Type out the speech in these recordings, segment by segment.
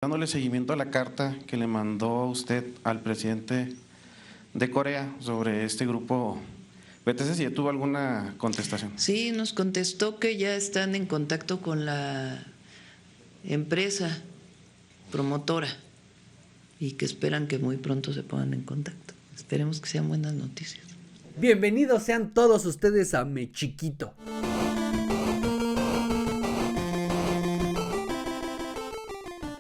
dándole seguimiento a la carta que le mandó usted al presidente de Corea sobre este grupo BTS, si ya tuvo alguna contestación. Sí, nos contestó que ya están en contacto con la empresa promotora y que esperan que muy pronto se pongan en contacto. Esperemos que sean buenas noticias. Bienvenidos sean todos ustedes a Me Chiquito.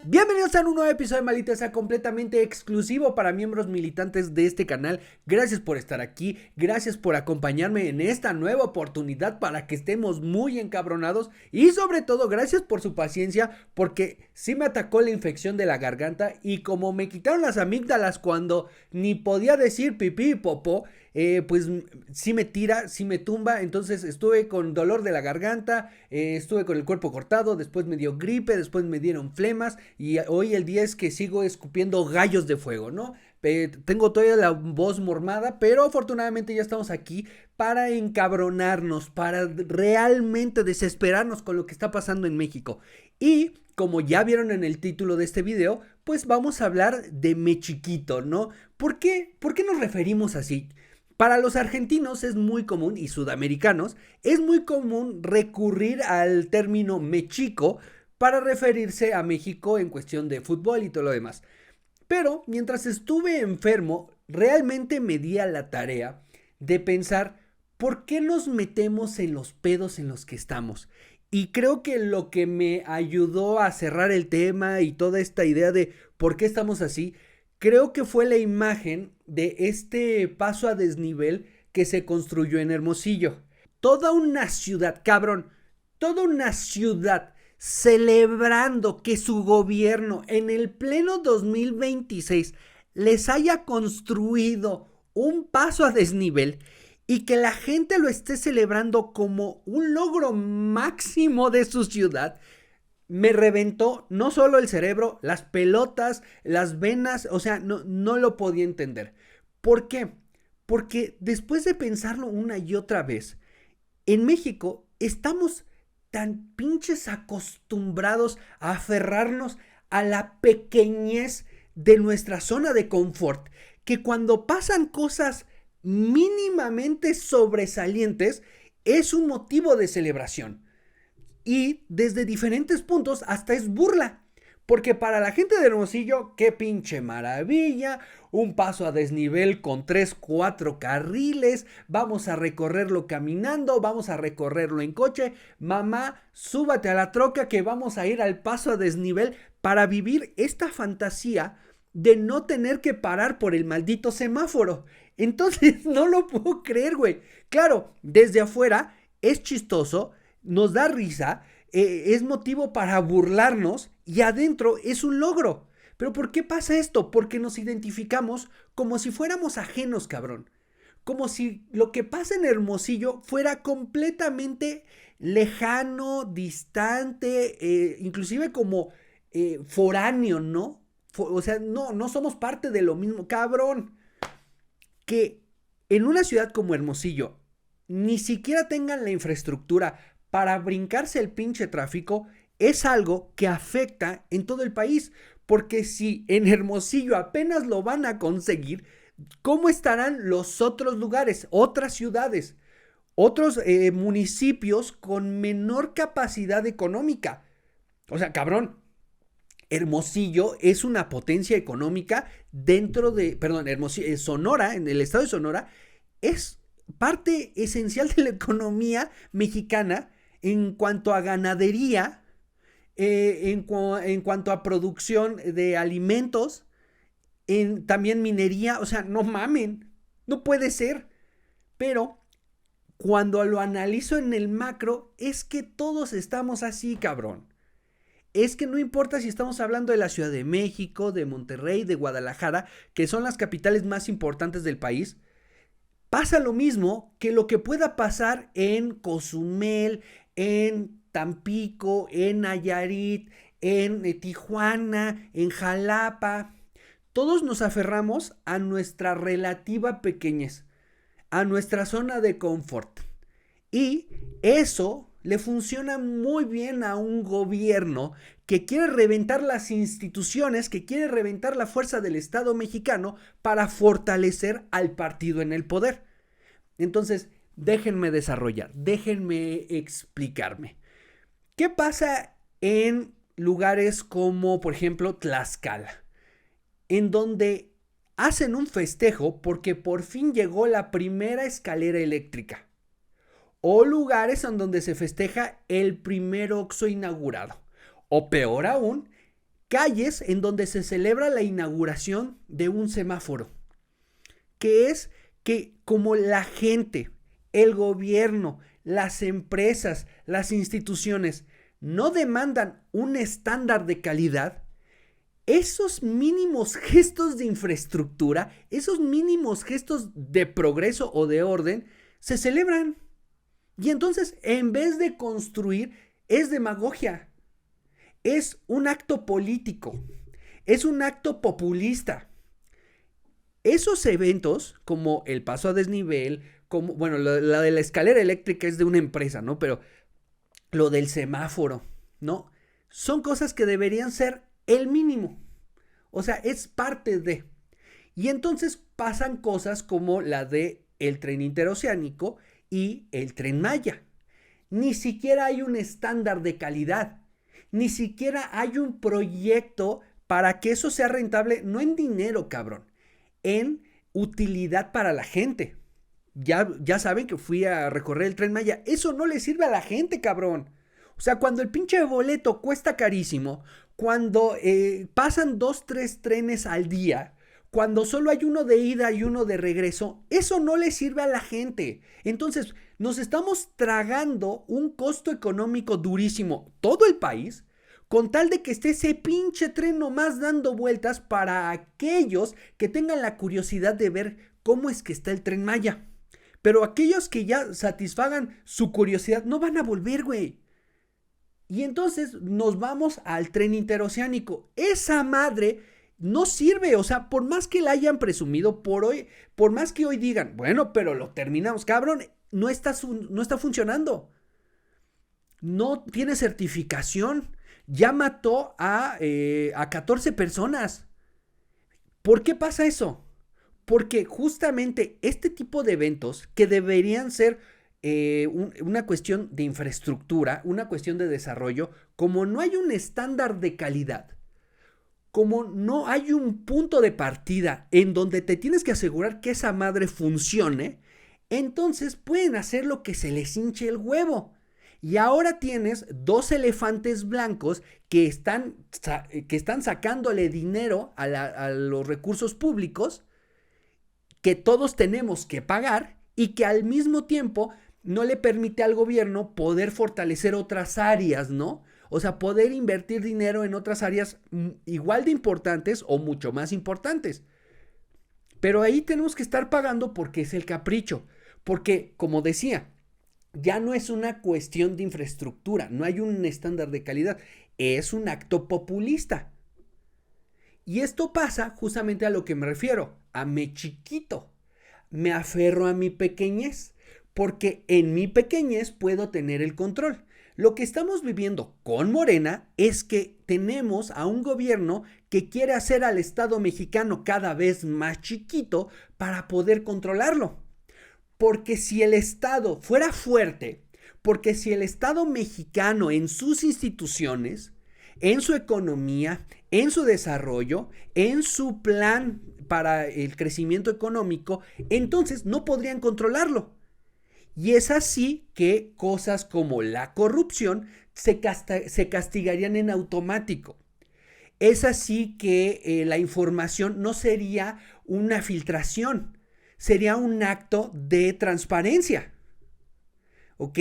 Bienvenidos a un nuevo episodio de Maldita Sea, completamente exclusivo para miembros militantes de este canal. Gracias por estar aquí, gracias por acompañarme en esta nueva oportunidad para que estemos muy encabronados. Y sobre todo, gracias por su paciencia, porque sí me atacó la infección de la garganta. Y como me quitaron las amígdalas cuando ni podía decir pipí y popó, pues sí me tira, sí me tumba. Entonces estuve con dolor de la garganta, estuve con el cuerpo cortado, después me dio gripe, después me dieron flemas. Y hoy el día es que sigo escupiendo gallos de fuego, ¿no? Tengo todavía la voz mormada, pero afortunadamente ya estamos aquí para encabronarnos, para realmente desesperarnos con lo que está pasando en México. Y como ya vieron en el título de este video, pues vamos a hablar de Me Chiquito, ¿no? ¿Por qué? ¿Por qué nos referimos así? Para los argentinos es muy común, y sudamericanos, es muy común recurrir al término Me Chico para referirse a México en cuestión de fútbol y todo lo demás. Pero mientras estuve enfermo, realmente me di a la tarea de pensar por qué nos metemos en los pedos en los que estamos. Y creo que lo que me ayudó a cerrar el tema y toda esta idea de por qué estamos así, creo que fue la imagen de este paso a desnivel que se construyó en Hermosillo. Toda una ciudad, cabrón, toda una ciudad celebrando que su gobierno en el pleno 2026 les haya construido un paso a desnivel y que la gente lo esté celebrando como un logro máximo de su ciudad. Me reventó no solo el cerebro, las pelotas, las venas, o sea, no lo podía entender. ¿Por qué? Porque después de pensarlo una y otra vez, en México estamos tan pinches acostumbrados a aferrarnos a la pequeñez de nuestra zona de confort, que cuando pasan cosas mínimamente sobresalientes es un motivo de celebración. Y desde diferentes puntos hasta es burla. Porque para la gente de Hermosillo, qué pinche maravilla, un paso a desnivel con 3, 4 carriles, vamos a recorrerlo caminando, vamos a recorrerlo en coche, mamá, súbate a la troca que vamos a ir al paso a desnivel para vivir esta fantasía de no tener que parar por el maldito semáforo. Entonces no lo puedo creer, güey. Claro, desde afuera es chistoso, nos da risa, es motivo para burlarnos y adentro es un logro. ¿Pero por qué pasa esto? Porque nos identificamos como si fuéramos ajenos, cabrón. Como si lo que pasa en Hermosillo fuera completamente lejano, distante, inclusive como foráneo, ¿no? O sea, no somos parte de lo mismo, cabrón. Que en una ciudad como Hermosillo ni siquiera tengan la infraestructura para brincarse el pinche tráfico es algo que afecta en todo el país, porque si en Hermosillo apenas lo van a conseguir, ¿cómo estarán los otros lugares, otras ciudades, otros municipios con menor capacidad económica? O sea, cabrón, Hermosillo es una potencia económica dentro de, perdón, Hermosillo, Sonora, en el estado de Sonora, es parte esencial de la economía mexicana en cuanto a ganadería, en cuanto a producción de alimentos, también minería. O sea, no mamen, no puede ser. Pero cuando lo analizo en el macro, es que todos estamos así, cabrón. Es que no importa si estamos hablando de la Ciudad de México, de Monterrey, de Guadalajara, que son las capitales más importantes del país. Pasa lo mismo que lo que pueda pasar en Cozumel, en Tampico, en Nayarit, en Tijuana, en Jalapa. Todos nos aferramos a nuestra relativa pequeñez, a nuestra zona de confort. Y eso le funciona muy bien a un gobierno que quiere reventar las instituciones, que quiere reventar la fuerza del Estado mexicano para fortalecer al partido en el poder. Entonces, déjenme desarrollar, déjenme explicarme. ¿Qué pasa en lugares como, por ejemplo, Tlaxcala? En donde hacen un festejo porque por fin llegó la primera escalera eléctrica. O lugares en donde se festeja el primer Oxxo inaugurado. O peor aún, calles en donde se celebra la inauguración de un semáforo. Que es que como la gente, el gobierno, las empresas, las instituciones no demandan un estándar de calidad, esos mínimos gestos de infraestructura, esos mínimos gestos de progreso o de orden, se celebran. Y entonces, en vez de construir, es demagogia. Es un acto político. Es un acto populista. Esos eventos, como el paso a desnivel, como, bueno, la de la escalera eléctrica es de una empresa, ¿no? Pero lo del semáforo, ¿no? Son cosas que deberían ser el mínimo. O sea, es parte de. Y entonces pasan cosas como la de el tren interoceánico y el Tren Maya. Ni siquiera hay un estándar de calidad. Ni siquiera hay un proyecto para que eso sea rentable, no en dinero, cabrón, en utilidad para la gente. Ya saben que fui a recorrer el Tren Maya. Eso no le sirve a la gente, cabrón. O sea, cuando el pinche boleto cuesta carísimo, cuando pasan 2, 3 trenes al día, cuando solo hay uno de ida y uno de regreso, eso no le sirve a la gente. Entonces, nos estamos tragando un costo económico durísimo, todo el país, con tal de que esté ese pinche tren nomás dando vueltas para aquellos que tengan la curiosidad de ver cómo es que está el Tren Maya. Pero aquellos que ya satisfagan su curiosidad no van a volver, güey. Y entonces nos vamos al tren interoceánico. Esa madre no sirve, o sea, por más que la hayan presumido por más que hoy digan, bueno, pero lo terminamos, cabrón, no está funcionando. No tiene certificación. Ya mató a 14 personas. ¿Por qué pasa eso? Porque justamente este tipo de eventos que deberían ser una cuestión de infraestructura, una cuestión de desarrollo, como no hay un estándar de calidad, como no hay un punto de partida en donde te tienes que asegurar que esa madre funcione, entonces pueden hacer lo que se les hinche el huevo. Y ahora tienes 2 elefantes blancos que están sacándole dinero a los recursos públicos que todos tenemos que pagar y que al mismo tiempo no le permite al gobierno poder fortalecer otras áreas, ¿no? O sea, poder invertir dinero en otras áreas igual de importantes o mucho más importantes. Pero ahí tenemos que estar pagando porque es el capricho. Porque, como decía, ya no es una cuestión de infraestructura, no hay un estándar de calidad, es un acto populista. Y esto pasa justamente a lo que me refiero, a me chiquito, me aferro a mi pequeñez, porque en mi pequeñez puedo tener el control. Lo que estamos viviendo con Morena es que tenemos a un gobierno que quiere hacer al Estado mexicano cada vez más chiquito para poder controlarlo. Porque si el Estado fuera fuerte, porque si el Estado mexicano en sus instituciones, en su economía, en su desarrollo, en su plan para el crecimiento económico, entonces no podrían controlarlo. Y es así que cosas como la corrupción se castigarían en automático. Es así que la información no sería una filtración, sería un acto de transparencia. ¿Ok?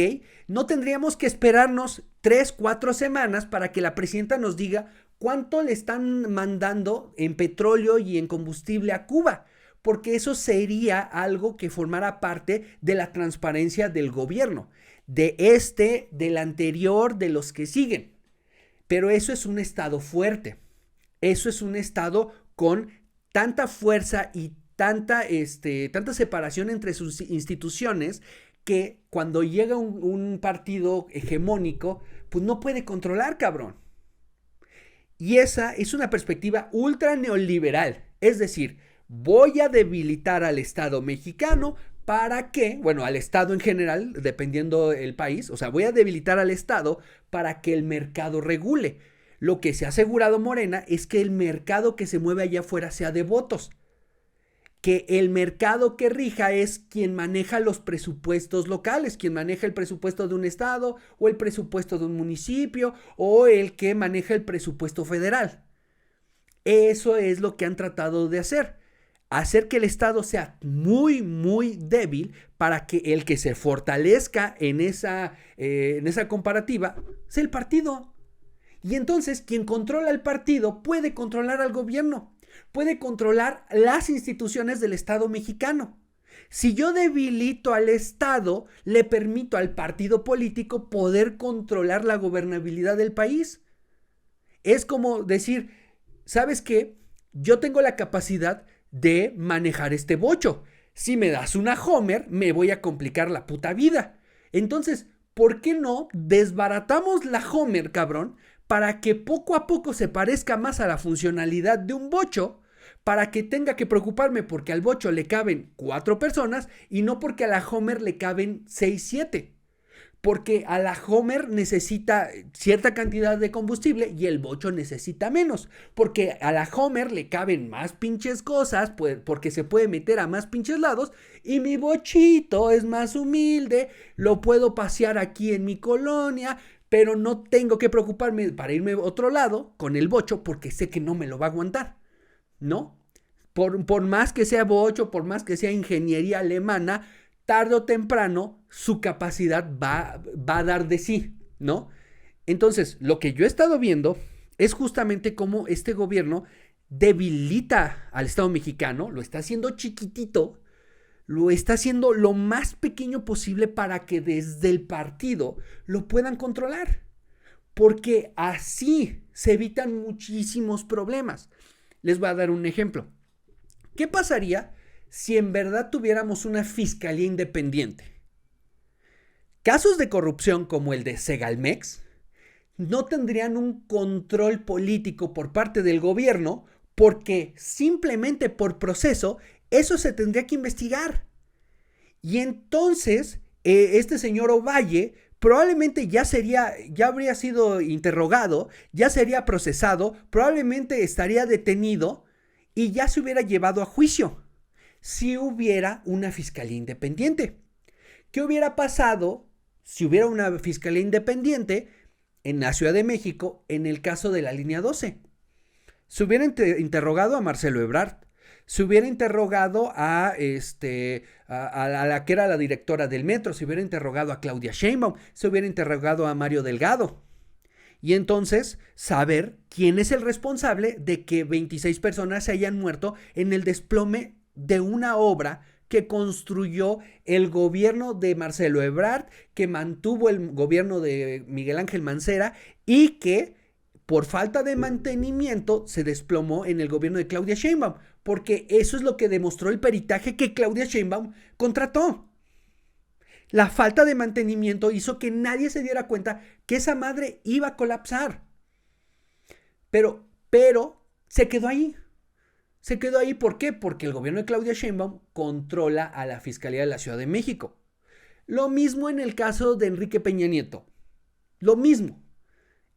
No tendríamos que esperarnos 3, 4 semanas para que la presidenta nos diga cuánto le están mandando en petróleo y en combustible a Cuba, porque eso sería algo que formara parte de la transparencia del gobierno, del anterior, de los que siguen. Pero eso es un Estado fuerte, eso es un Estado con tanta fuerza y tanta separación entre sus instituciones que cuando llega un partido hegemónico, pues no puede controlar, cabrón. Y esa es una perspectiva ultra neoliberal. Es decir, voy a debilitar al Estado mexicano para que, bueno, al Estado en general, dependiendo del país, o sea, voy a debilitar al Estado para que el mercado regule. Lo que se ha asegurado Morena es que el mercado que se mueve allá afuera sea de votos. Que el mercado que rija es quien maneja los presupuestos locales, quien maneja el presupuesto de un estado o el presupuesto de un municipio o el que maneja el presupuesto federal. Eso es lo que han tratado de hacer que el estado sea muy, muy débil para que el que se fortalezca en esa comparativa sea el partido. Y entonces quien controla el partido puede controlar al gobierno. Puede controlar las instituciones del Estado mexicano. Si yo debilito al Estado, le permito al partido político poder controlar la gobernabilidad del país. Es como decir, ¿sabes qué? Yo tengo la capacidad de manejar este bocho. Si me das una Homer, me voy a complicar la puta vida. Entonces, ¿por qué no desbaratamos la Homer, cabrón? Para que poco a poco se parezca más a la funcionalidad de un bocho, para que tenga que preocuparme porque al bocho le caben 4 personas y no porque a la Homer le caben 6, 7. Porque a la Homer necesita cierta cantidad de combustible y el bocho necesita menos. Porque a la Homer le caben más pinches cosas, porque se puede meter a más pinches lados. Y mi bochito es más humilde, lo puedo pasear aquí en mi colonia, pero no tengo que preocuparme para irme a otro lado con el bocho porque sé que no me lo va a aguantar, ¿no? Por más que sea bocho, por más que sea ingeniería alemana, tarde o temprano su capacidad va a dar de sí, ¿no? Entonces, lo que yo he estado viendo es justamente cómo este gobierno debilita al Estado mexicano, lo está haciendo chiquitito, lo está haciendo lo más pequeño posible para que desde el partido lo puedan controlar. Porque así se evitan muchísimos problemas. Les voy a dar un ejemplo. ¿Qué pasaría si en verdad tuviéramos una fiscalía independiente? Casos de corrupción como el de Segalmex no tendrían un control político por parte del gobierno porque simplemente por proceso eso se tendría que investigar. Y entonces este señor Ovalle probablemente ya habría sido interrogado, ya sería procesado, probablemente estaría detenido y ya se hubiera llevado a juicio si hubiera una fiscalía independiente. ¿Qué hubiera pasado si hubiera una fiscalía independiente en la Ciudad de México en el caso de la línea 12? Se hubiera interrogado a Marcelo Ebrard, se hubiera interrogado a la que era la directora del metro, se hubiera interrogado a Claudia Sheinbaum, se hubiera interrogado a Mario Delgado. Y entonces saber quién es el responsable de que 26 personas se hayan muerto en el desplome de una obra que construyó el gobierno de Marcelo Ebrard, que mantuvo el gobierno de Miguel Ángel Mancera y que por falta de mantenimiento se desplomó en el gobierno de Claudia Sheinbaum, porque eso es lo que demostró el peritaje que Claudia Sheinbaum contrató. La falta de mantenimiento hizo que nadie se diera cuenta que esa madre iba a colapsar. Pero se quedó ahí. Se quedó ahí, ¿por qué? Porque el gobierno de Claudia Sheinbaum controla a la Fiscalía de la Ciudad de México. Lo mismo en el caso de Enrique Peña Nieto. Lo mismo.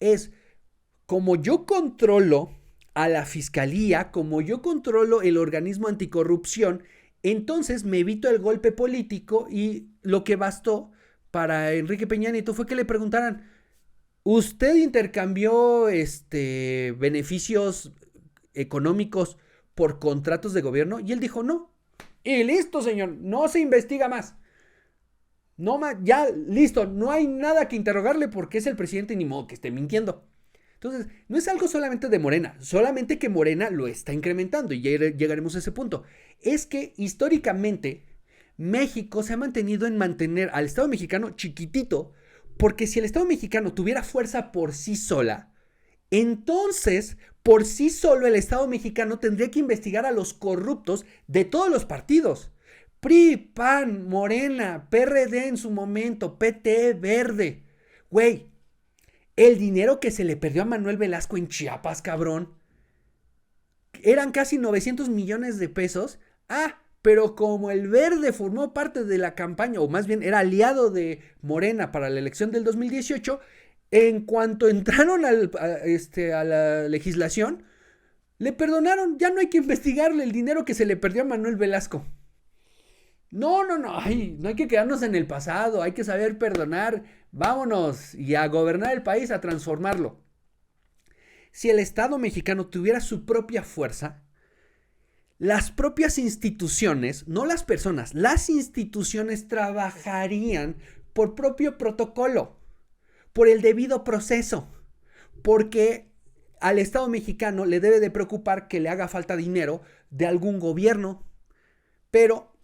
Es como yo controlo a la Fiscalía, como yo controlo el organismo anticorrupción, entonces me evito el golpe político y lo que bastó para Enrique Peña Nieto fue que le preguntaran, ¿usted intercambió beneficios económicos por contratos de gobierno? Y él dijo no. Y listo, señor, no se investiga más. No más, ya listo, no hay nada que interrogarle porque es el presidente, ni modo que esté mintiendo. Entonces, no es algo solamente de Morena, solamente que Morena lo está incrementando y ya llegaremos a ese punto. Es que históricamente México se ha mantenido en mantener al Estado mexicano chiquitito, porque si el Estado mexicano tuviera fuerza por sí sola, entonces por sí solo el Estado mexicano tendría que investigar a los corruptos de todos los partidos. PRI, PAN, Morena, PRD en su momento, PT, Verde. Güey. El dinero que se le perdió a Manuel Velasco en Chiapas, cabrón. Eran casi 900 millones de pesos. Pero como el Verde formó parte de la campaña, o más bien era aliado de Morena para la elección del 2018, en cuanto entraron a la legislación, le perdonaron. Ya no hay que investigarle el dinero que se le perdió a Manuel Velasco. No hay que quedarnos en el pasado, hay que saber perdonar. Vámonos y a gobernar el país, a transformarlo. Si el Estado mexicano tuviera su propia fuerza, las propias instituciones, no las personas, las instituciones trabajarían por propio protocolo, por el debido proceso, porque al Estado mexicano le debe de preocupar que le haga falta dinero de algún gobierno, pero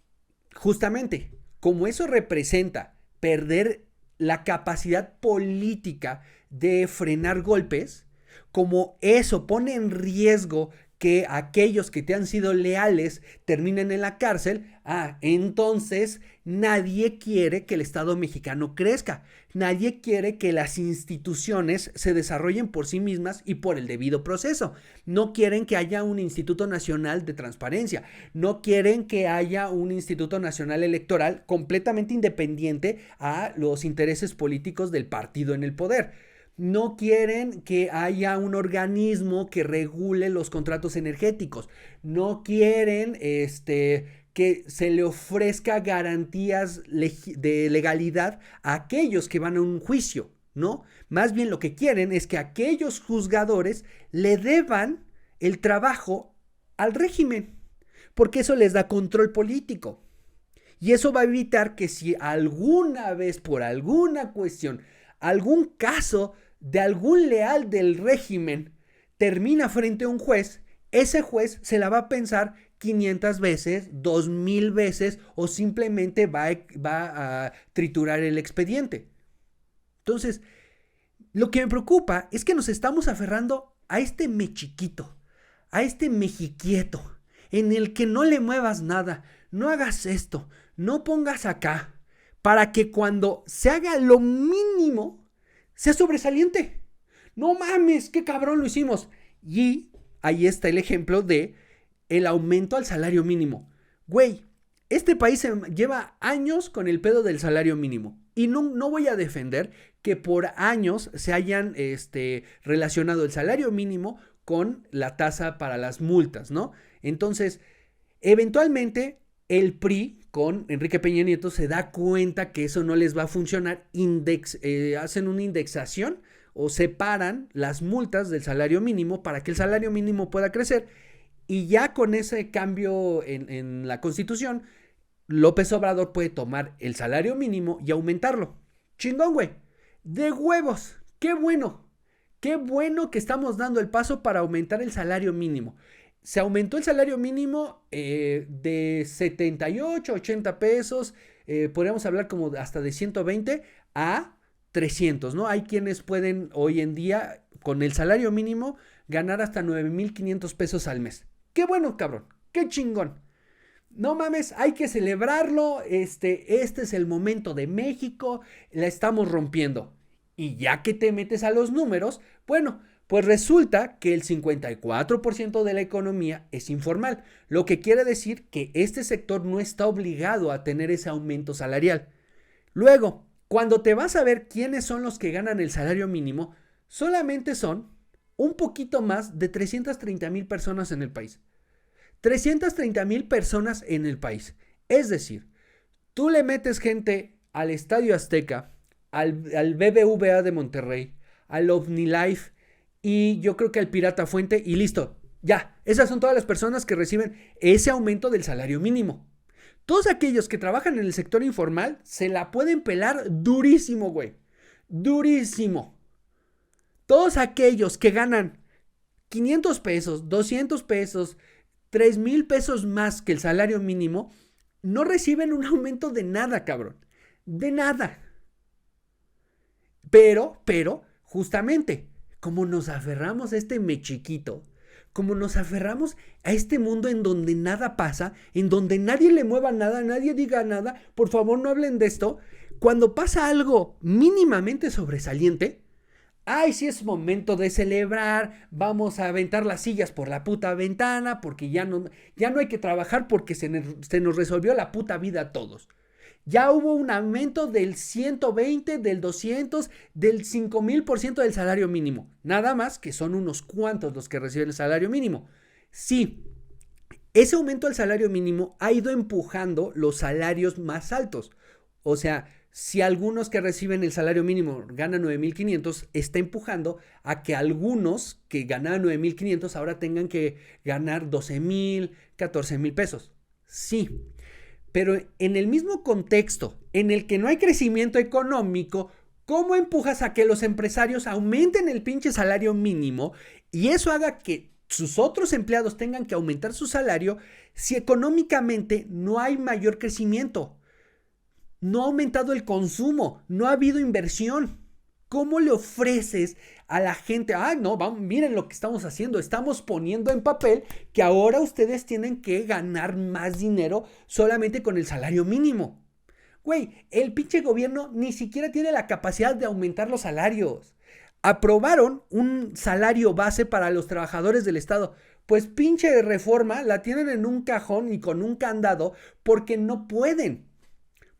justamente como eso representa perder la capacidad política de frenar golpes, como eso pone en riesgo que aquellos que te han sido leales terminen en la cárcel, entonces nadie quiere que el Estado mexicano crezca, nadie quiere que las instituciones se desarrollen por sí mismas y por el debido proceso. No quieren que haya un Instituto Nacional de Transparencia, no quieren que haya un Instituto Nacional Electoral completamente independiente a los intereses políticos del partido en el poder. No quieren que haya un organismo que regule los contratos energéticos. No quieren que se le ofrezca garantías de legalidad a aquellos que van a un juicio, ¿no? Más bien lo que quieren es que aquellos juzgadores le deban el trabajo al régimen, porque eso les da control político. Y eso va a evitar que si alguna vez, por alguna cuestión, algún caso de algún leal del régimen termina frente a un juez, ese juez se la va a pensar 500 veces, 2000 veces o simplemente va a triturar el expediente. Entonces, lo que me preocupa es que nos estamos aferrando a este mechiquito, a este mexiquieto, en el que no le muevas nada, no hagas esto, no pongas acá, para que cuando se haga lo mínimo sea sobresaliente. No mames, qué cabrón lo hicimos. Y ahí está el ejemplo de el aumento al salario mínimo. Güey, este país lleva años con el pedo del salario mínimo. Y no voy a defender que por años se hayan relacionado el salario mínimo con la tasa para las multas, ¿no? Entonces, eventualmente el PRI con Enrique Peña Nieto se da cuenta que eso no les va a funcionar, hacen una indexación o separan las multas del salario mínimo para que el salario mínimo pueda crecer, y ya con ese cambio en la Constitución, López Obrador puede tomar el salario mínimo y aumentarlo. Chingón, güey, de huevos, qué bueno que estamos dando el paso para aumentar el salario mínimo. Se aumentó el salario mínimo de 78, 80 pesos, podríamos hablar como hasta de 120 a 300, ¿no? Hay quienes pueden hoy en día con el salario mínimo ganar hasta 9,500 pesos al mes. ¡Qué bueno, cabrón! ¡Qué chingón! No mames, hay que celebrarlo, este es el momento de México, la estamos rompiendo. Y ya que te metes a los números, bueno, pues resulta que el 54% de la economía es informal, lo que quiere decir que este sector no está obligado a tener ese aumento salarial. Luego, cuando te vas a ver quiénes son los que ganan el salario mínimo, solamente son un poquito más de 330,000 personas en el país. 330,000 personas en el país. Es decir, tú le metes gente al Estadio Azteca, al BBVA de Monterrey, al OmniLife, y yo creo que al Pirata Fuente, y listo, ya, esas son todas las personas que reciben ese aumento del salario mínimo. Todos aquellos que trabajan en el sector informal se la pueden pelar durísimo, güey, durísimo. Todos aquellos que ganan 500 pesos, 200 pesos, 3,000 pesos más que el salario mínimo, no reciben un aumento de nada, cabrón, de nada. Pero, justamente, como nos aferramos a este mechiquito, como nos aferramos a este mundo en donde nada pasa, en donde nadie le mueva nada, nadie diga nada, por favor no hablen de esto, cuando pasa algo mínimamente sobresaliente, Ay, sí es momento de celebrar, vamos a aventar las sillas por la puta ventana porque ya no hay que trabajar porque se nos resolvió la puta vida a todos. Ya hubo un aumento del 120, del 200, del 5000% del salario mínimo. Nada más que son unos cuantos los que reciben el salario mínimo. Sí, ese aumento del salario mínimo ha ido empujando los salarios más altos. O sea, si algunos que reciben el salario mínimo ganan 9,500, está empujando a que algunos que ganaban 9,500 ahora tengan que ganar 12,000, 14,000 pesos. Sí, pero en el mismo contexto en el que no hay crecimiento económico, ¿cómo empujas a que los empresarios aumenten el pinche salario mínimo y eso haga que sus otros empleados tengan que aumentar su salario si económicamente no hay mayor crecimiento? No ha aumentado el consumo, no ha habido inversión. ¿Cómo le ofreces a la gente? Ah, no, vamos, miren lo que estamos haciendo. Estamos poniendo en papel que ahora ustedes tienen que ganar más dinero solamente con el salario mínimo. Güey, el pinche gobierno ni siquiera tiene la capacidad de aumentar los salarios. Aprobaron un salario base para los trabajadores del Estado. Pues pinche reforma la tienen en un cajón y con un candado porque no pueden.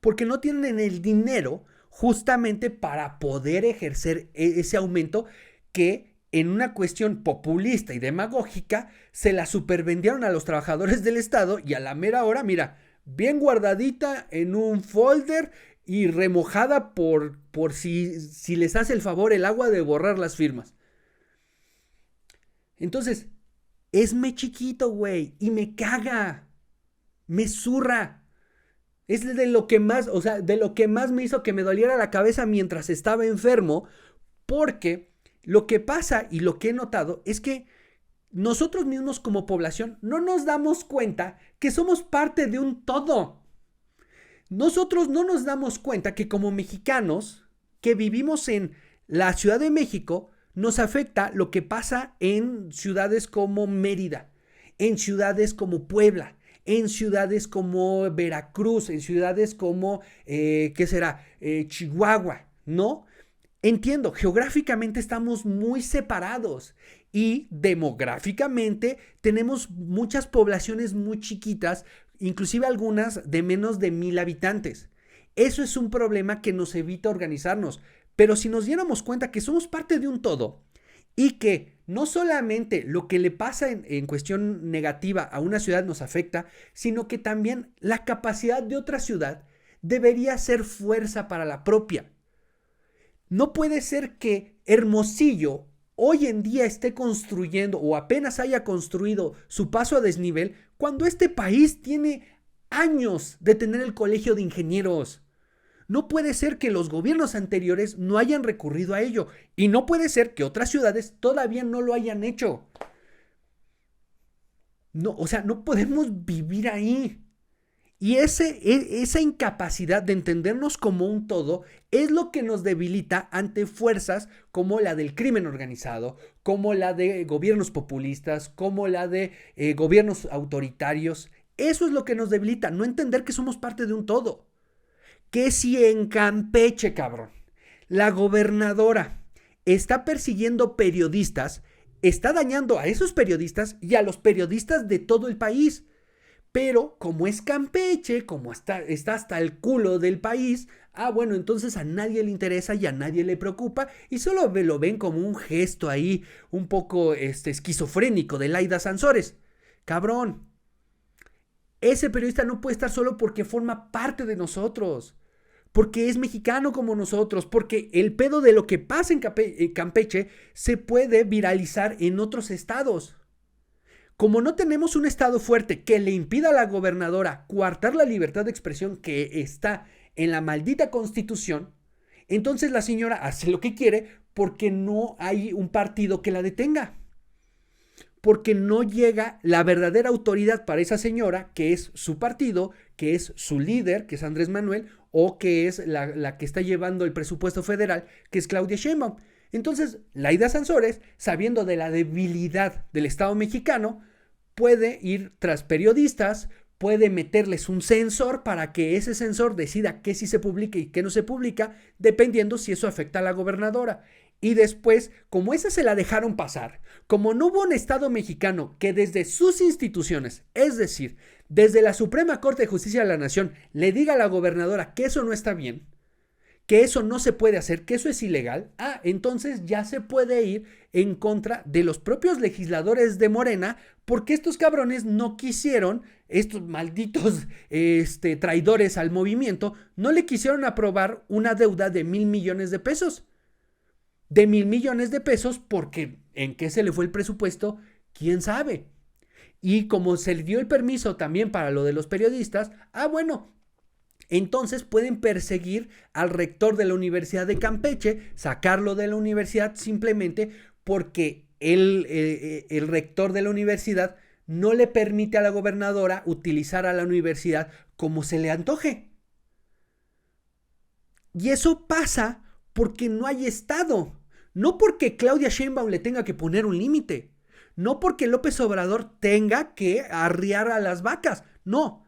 Porque no tienen el dinero justamente para poder ejercer ese aumento que en una cuestión populista y demagógica se la supervendieron a los trabajadores del Estado y a la mera hora, mira, bien guardadita en un folder y remojada por si les hace el favor el agua de borrar las firmas. Entonces, esme chiquito, güey, y me caga, me zurra. Es de lo que más, o sea, de lo que más me hizo que me doliera la cabeza mientras estaba enfermo, porque lo que pasa y lo que he notado es que nosotros mismos como población no nos damos cuenta que somos parte de un todo. Nosotros no nos damos cuenta que como mexicanos que vivimos en la Ciudad de México, nos afecta lo que pasa en ciudades como Mérida, en ciudades como Puebla, en ciudades como Veracruz, en ciudades como, Chihuahua, ¿no? Entiendo, geográficamente estamos muy separados y demográficamente tenemos muchas poblaciones muy chiquitas, inclusive algunas de menos de 1,000 habitantes. Eso es un problema que nos evita organizarnos, pero si nos diéramos cuenta que somos parte de un todo y que no solamente lo que le pasa en cuestión negativa a una ciudad nos afecta, sino que también la capacidad de otra ciudad debería ser fuerza para la propia. No puede ser que Hermosillo hoy en día esté construyendo o apenas haya construido su paso a desnivel cuando este país tiene años de tener el colegio de ingenieros. No puede ser que los gobiernos anteriores no hayan recurrido a ello y no puede ser que otras ciudades todavía no lo hayan hecho. No, o sea, no podemos vivir ahí. Y esa incapacidad de entendernos como un todo es lo que nos debilita ante fuerzas como la del crimen organizado, como la de gobiernos populistas, como la de gobiernos autoritarios. Eso es lo que nos debilita, no entender que somos parte de un todo. Que si en Campeche, cabrón, la gobernadora está persiguiendo periodistas, está dañando a esos periodistas y a los periodistas de todo el país. Pero como es Campeche, como está hasta el culo del país, bueno, entonces a nadie le interesa y a nadie le preocupa y solo lo ven como un gesto ahí un poco esquizofrénico de Laida Sansores. Cabrón, ese periodista no puede estar solo porque forma parte de nosotros, porque es mexicano como nosotros, porque el pedo de lo que pasa en Campeche se puede viralizar en otros estados. Como no tenemos un estado fuerte que le impida a la gobernadora coartar la libertad de expresión que está en la maldita Constitución, entonces la señora hace lo que quiere porque no hay un partido que la detenga. Porque no llega la verdadera autoridad para esa señora, que es su partido, que es su líder, que es Andrés Manuel, o que es la que está llevando el presupuesto federal, que es Claudia Sheinbaum. Entonces, Laida Sansores, sabiendo de la debilidad del Estado mexicano, puede ir tras periodistas, puede meterles un censor para que ese censor decida qué sí se publica y qué no se publica, dependiendo si eso afecta a la gobernadora. Y después, como esa se la dejaron pasar, como no hubo un Estado mexicano que desde sus instituciones, es decir, desde la Suprema Corte de Justicia de la Nación, le diga a la gobernadora que eso no está bien, que eso no se puede hacer, que eso es ilegal, entonces ya se puede ir en contra de los propios legisladores de Morena, porque estos cabrones no quisieron, estos malditos traidores al movimiento, no le quisieron aprobar una deuda de 1,000 millones de pesos. De 1,000 millones de pesos, porque ¿en qué se le fue el presupuesto? ¿Quién sabe? Y como se le dio el permiso también para lo de los periodistas, bueno, entonces pueden perseguir al rector de la Universidad de Campeche, sacarlo de la universidad simplemente porque el rector de la universidad no le permite a la gobernadora utilizar a la universidad como se le antoje. Y eso pasa porque no hay Estado, no porque Claudia Sheinbaum le tenga que poner un límite, no porque López Obrador tenga que arriar a las vacas, no.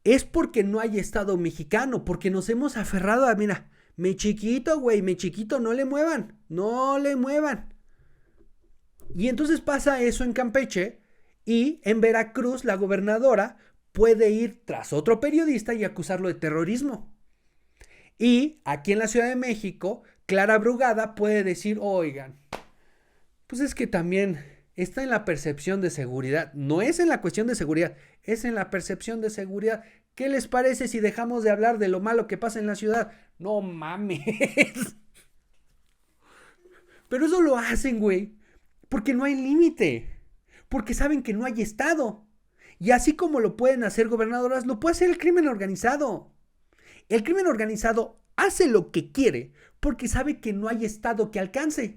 Es porque no hay Estado mexicano, porque nos hemos aferrado a, mira, mi chiquito, güey, mi chiquito, no le muevan, no le muevan. Y entonces pasa eso en Campeche y en Veracruz la gobernadora puede ir tras otro periodista y acusarlo de terrorismo. Y aquí en la Ciudad de México, Clara Brugada puede decir, oigan, pues es que también está en la percepción de seguridad. No es en la cuestión de seguridad, es en la percepción de seguridad. ¿Qué les parece si dejamos de hablar de lo malo que pasa en la ciudad? No mames. Pero eso lo hacen, güey, porque no hay límite. Porque saben que no hay Estado. Y así como lo pueden hacer gobernadoras, lo puede hacer el crimen organizado. El crimen organizado hace lo que quiere porque sabe que no hay Estado que alcance.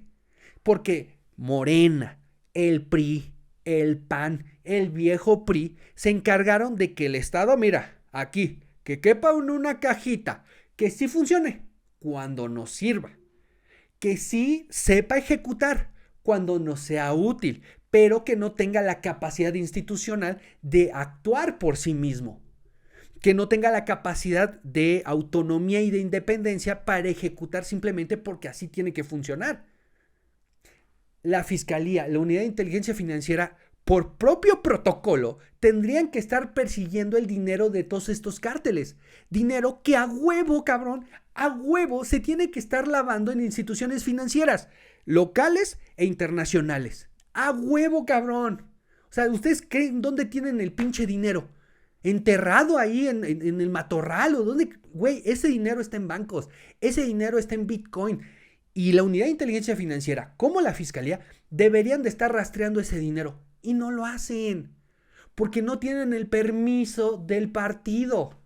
Porque Morena, el PRI, el PAN, el viejo PRI, se encargaron de que el Estado, mira, aquí, que quepa en una cajita, que sí funcione cuando nos sirva, que sí sepa ejecutar cuando nos sea útil, pero que no tenga la capacidad institucional de actuar por sí mismo, que no tenga la capacidad de autonomía y de independencia para ejecutar simplemente porque así tiene que funcionar. La Fiscalía, la Unidad de Inteligencia Financiera, por propio protocolo, tendrían que estar persiguiendo el dinero de todos estos cárteles. Dinero que a huevo, cabrón, a huevo se tiene que estar lavando en instituciones financieras, locales e internacionales. A huevo, cabrón. O sea, ¿ustedes creen dónde tienen el pinche dinero? ¿Enterrado ahí en el matorral? ¿O dónde? Güey, ese dinero está en bancos, ese dinero está en Bitcoin. Y la Unidad de Inteligencia Financiera, como la Fiscalía, deberían de estar rastreando ese dinero. Y no lo hacen, porque no tienen el permiso del partido.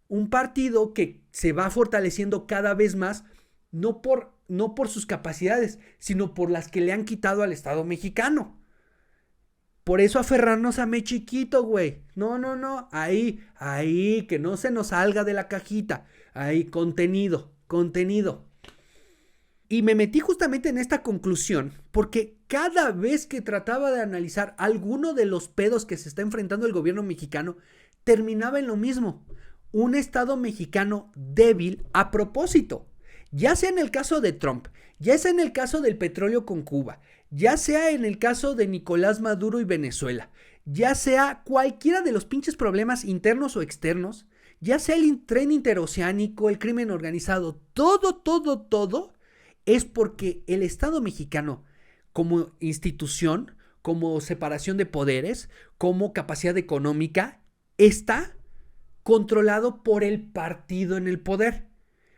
Un partido que se va fortaleciendo cada vez más, no por sus capacidades, sino por las que le han quitado al Estado mexicano. Por eso aferrarnos a mi chiquito, güey. No. Ahí, que no se nos salga de la cajita. Ahí, contenido. Y me metí justamente en esta conclusión porque cada vez que trataba de analizar alguno de los pedos que se está enfrentando el gobierno mexicano, terminaba en lo mismo. Un Estado mexicano débil a propósito. Ya sea en el caso de Trump, ya sea en el caso del petróleo con Cuba, ya sea en el caso de Nicolás Maduro y Venezuela, ya sea cualquiera de los pinches problemas internos o externos, ya sea el tren interoceánico, el crimen organizado, todo es porque el Estado mexicano, como institución, como separación de poderes, como capacidad económica, está controlado por el partido en el poder.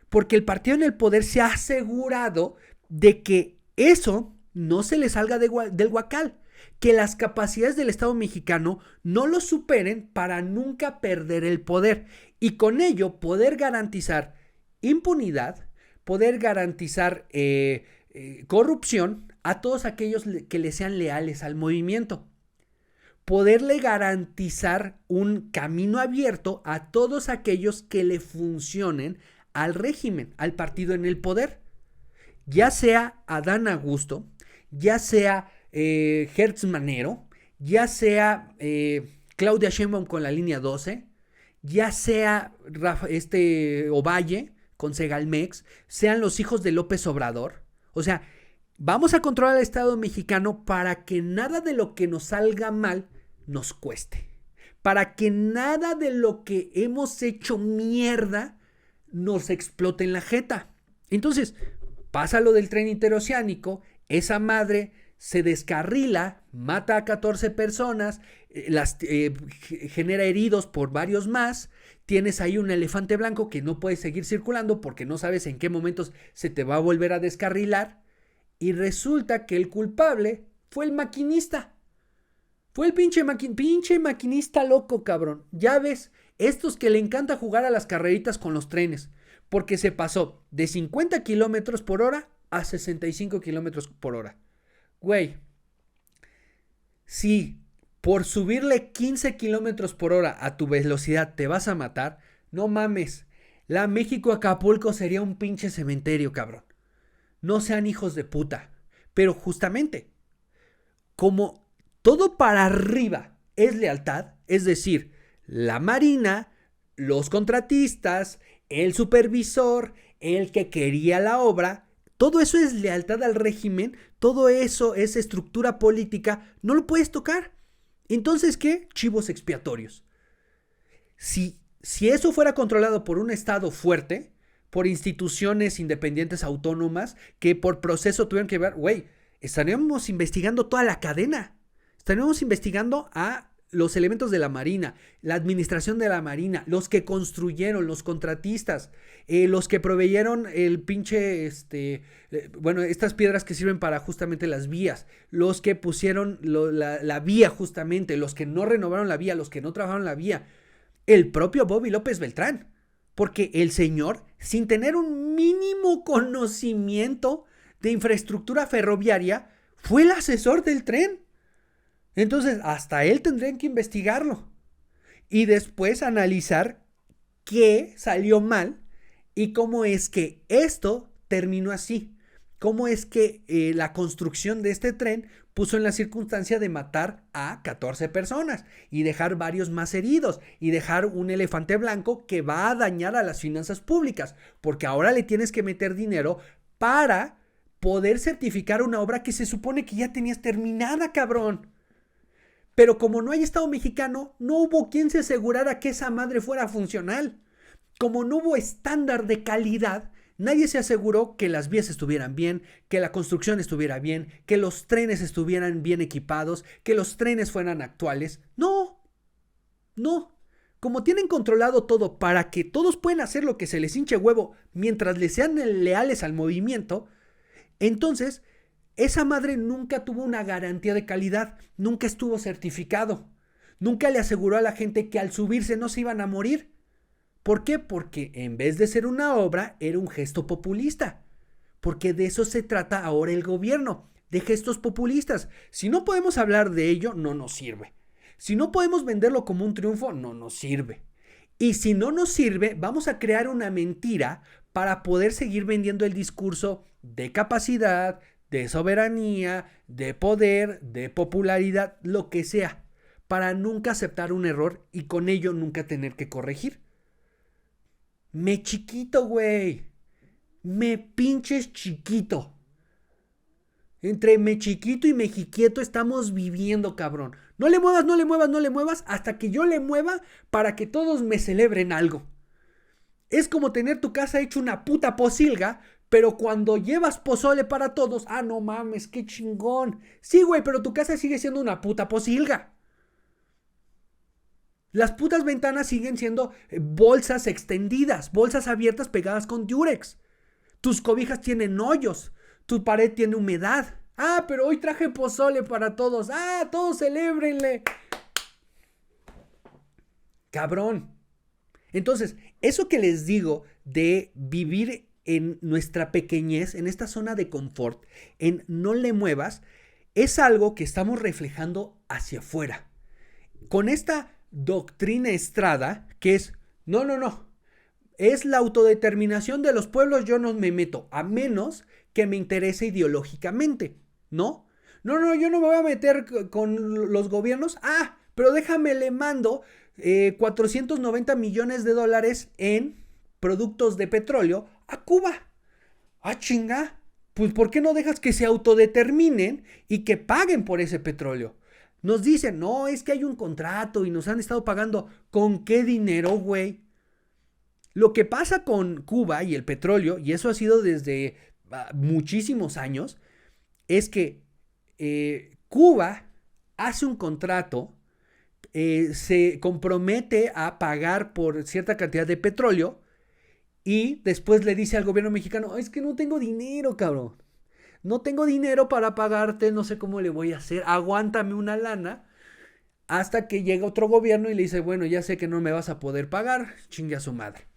Porque el partido en el poder se ha asegurado de que eso no se le salga del huacal, que las capacidades del Estado mexicano no lo superen para nunca perder el poder y con ello poder garantizar impunidad, poder garantizar corrupción a todos aquellos que le sean leales al movimiento, poderle garantizar un camino abierto a todos aquellos que le funcionen al régimen, al partido en el poder, ya sea Adán Augusto, ya sea Hertz Manero, ya sea Claudia Sheinbaum con la línea 12, ya sea Ovalle con Segalmex, sean los hijos de López Obrador. O sea, vamos a controlar al Estado mexicano para que nada de lo que nos salga mal nos cueste. Para que nada de lo que hemos hecho mierda nos explote en la jeta. Entonces, pasa lo del tren interoceánico, esa madre se descarrila, mata a 14 personas, genera heridos por varios más. Tienes ahí un elefante blanco que no puede seguir circulando porque no sabes en qué momentos se te va a volver a descarrilar. Y resulta que el culpable fue el maquinista. Fue el pinche maquinista loco, cabrón. Ya ves, estos que le encanta jugar a las carreritas con los trenes. Porque se pasó de 50 kilómetros por hora a 65 kilómetros por hora. Güey, si por subirle 15 kilómetros por hora a tu velocidad te vas a matar, no mames. La México-Acapulco sería un pinche cementerio, cabrón. No sean hijos de puta. Pero justamente, como todo para arriba es lealtad, es decir, la Marina, los contratistas, el supervisor, el que quería la obra, todo eso es lealtad al régimen, todo eso es estructura política, no lo puedes tocar. Entonces, ¿qué? Chivos expiatorios. Si eso fuera controlado por un Estado fuerte, por instituciones independientes autónomas, que por proceso tuvieran que ver, güey, estaríamos investigando toda la cadena. Estaríamos investigando a los elementos de la Marina, la administración de la Marina, los que construyeron, los contratistas, los que proveyeron el pinche, estas piedras que sirven para justamente las vías, los que pusieron la vía justamente, los que no renovaron la vía, los que no trabajaron la vía, el propio Bobby López Beltrán, porque el señor, sin tener un mínimo conocimiento de infraestructura ferroviaria, fue el asesor del tren. Entonces, hasta él tendrían que investigarlo y después analizar qué salió mal y cómo es que esto terminó así. Cómo es que la construcción de este tren puso en la circunstancia de matar a 14 personas y dejar varios más heridos y dejar un elefante blanco que va a dañar a las finanzas públicas, porque ahora le tienes que meter dinero para poder certificar una obra que se supone que ya tenías terminada, cabrón. Pero como no hay Estado mexicano, no hubo quien se asegurara que esa madre fuera funcional. Como no hubo estándar de calidad, nadie se aseguró que las vías estuvieran bien, que la construcción estuviera bien, que los trenes estuvieran bien equipados, que los trenes fueran actuales. No. Como tienen controlado todo para que todos puedan hacer lo que se les hinche huevo mientras les sean leales al movimiento, entonces esa madre nunca tuvo una garantía de calidad, nunca estuvo certificado, nunca le aseguró a la gente que al subirse no se iban a morir. ¿Por qué? Porque en vez de ser una obra, era un gesto populista. Porque de eso se trata ahora el gobierno, de gestos populistas. Si no podemos hablar de ello, no nos sirve. Si no podemos venderlo como un triunfo, no nos sirve. Y si no nos sirve, vamos a crear una mentira para poder seguir vendiendo el discurso de capacidad, de soberanía, de poder, de popularidad, lo que sea, para nunca aceptar un error y con ello nunca tener que corregir. Me chiquito, güey. Me pinches chiquito. Entre me chiquito y mejiquieto estamos viviendo, cabrón. No le muevas hasta que yo le mueva para que todos me celebren algo. Es como tener tu casa hecho una puta posilga, pero cuando llevas pozole para todos, no mames, qué chingón. Sí, güey, pero tu casa sigue siendo una puta posilga. Las putas ventanas siguen siendo bolsas extendidas, bolsas abiertas pegadas con Durex. Tus cobijas tienen hoyos, tu pared tiene humedad. Pero hoy traje pozole para todos. Todos celébrenle. Cabrón. Entonces, eso que les digo de vivir en nuestra pequeñez, en esta zona de confort, en no le muevas, es algo que estamos reflejando hacia afuera. Con esta doctrina Estrada, que es, no, es la autodeterminación de los pueblos, yo no me meto, a menos que me interese ideológicamente, ¿no? No, yo no me voy a meter con los gobiernos, pero déjame le mando 490 millones de dólares en productos de petróleo a Cuba. Ah, chinga. Pues ¿por qué no dejas que se autodeterminen y que paguen por ese petróleo? Nos dicen, no, es que hay un contrato y nos han estado pagando. ¿Con qué dinero, güey? Lo que pasa con Cuba y el petróleo, y eso ha sido desde muchísimos años, es que Cuba hace un contrato, se compromete a pagar por cierta cantidad de petróleo y después le dice al gobierno mexicano, es que no tengo dinero, cabrón. No tengo dinero para pagarte, no sé cómo le voy a hacer, aguántame una lana. Hasta que llega otro gobierno y le dice, bueno, ya sé que no me vas a poder pagar, chingue a su madre.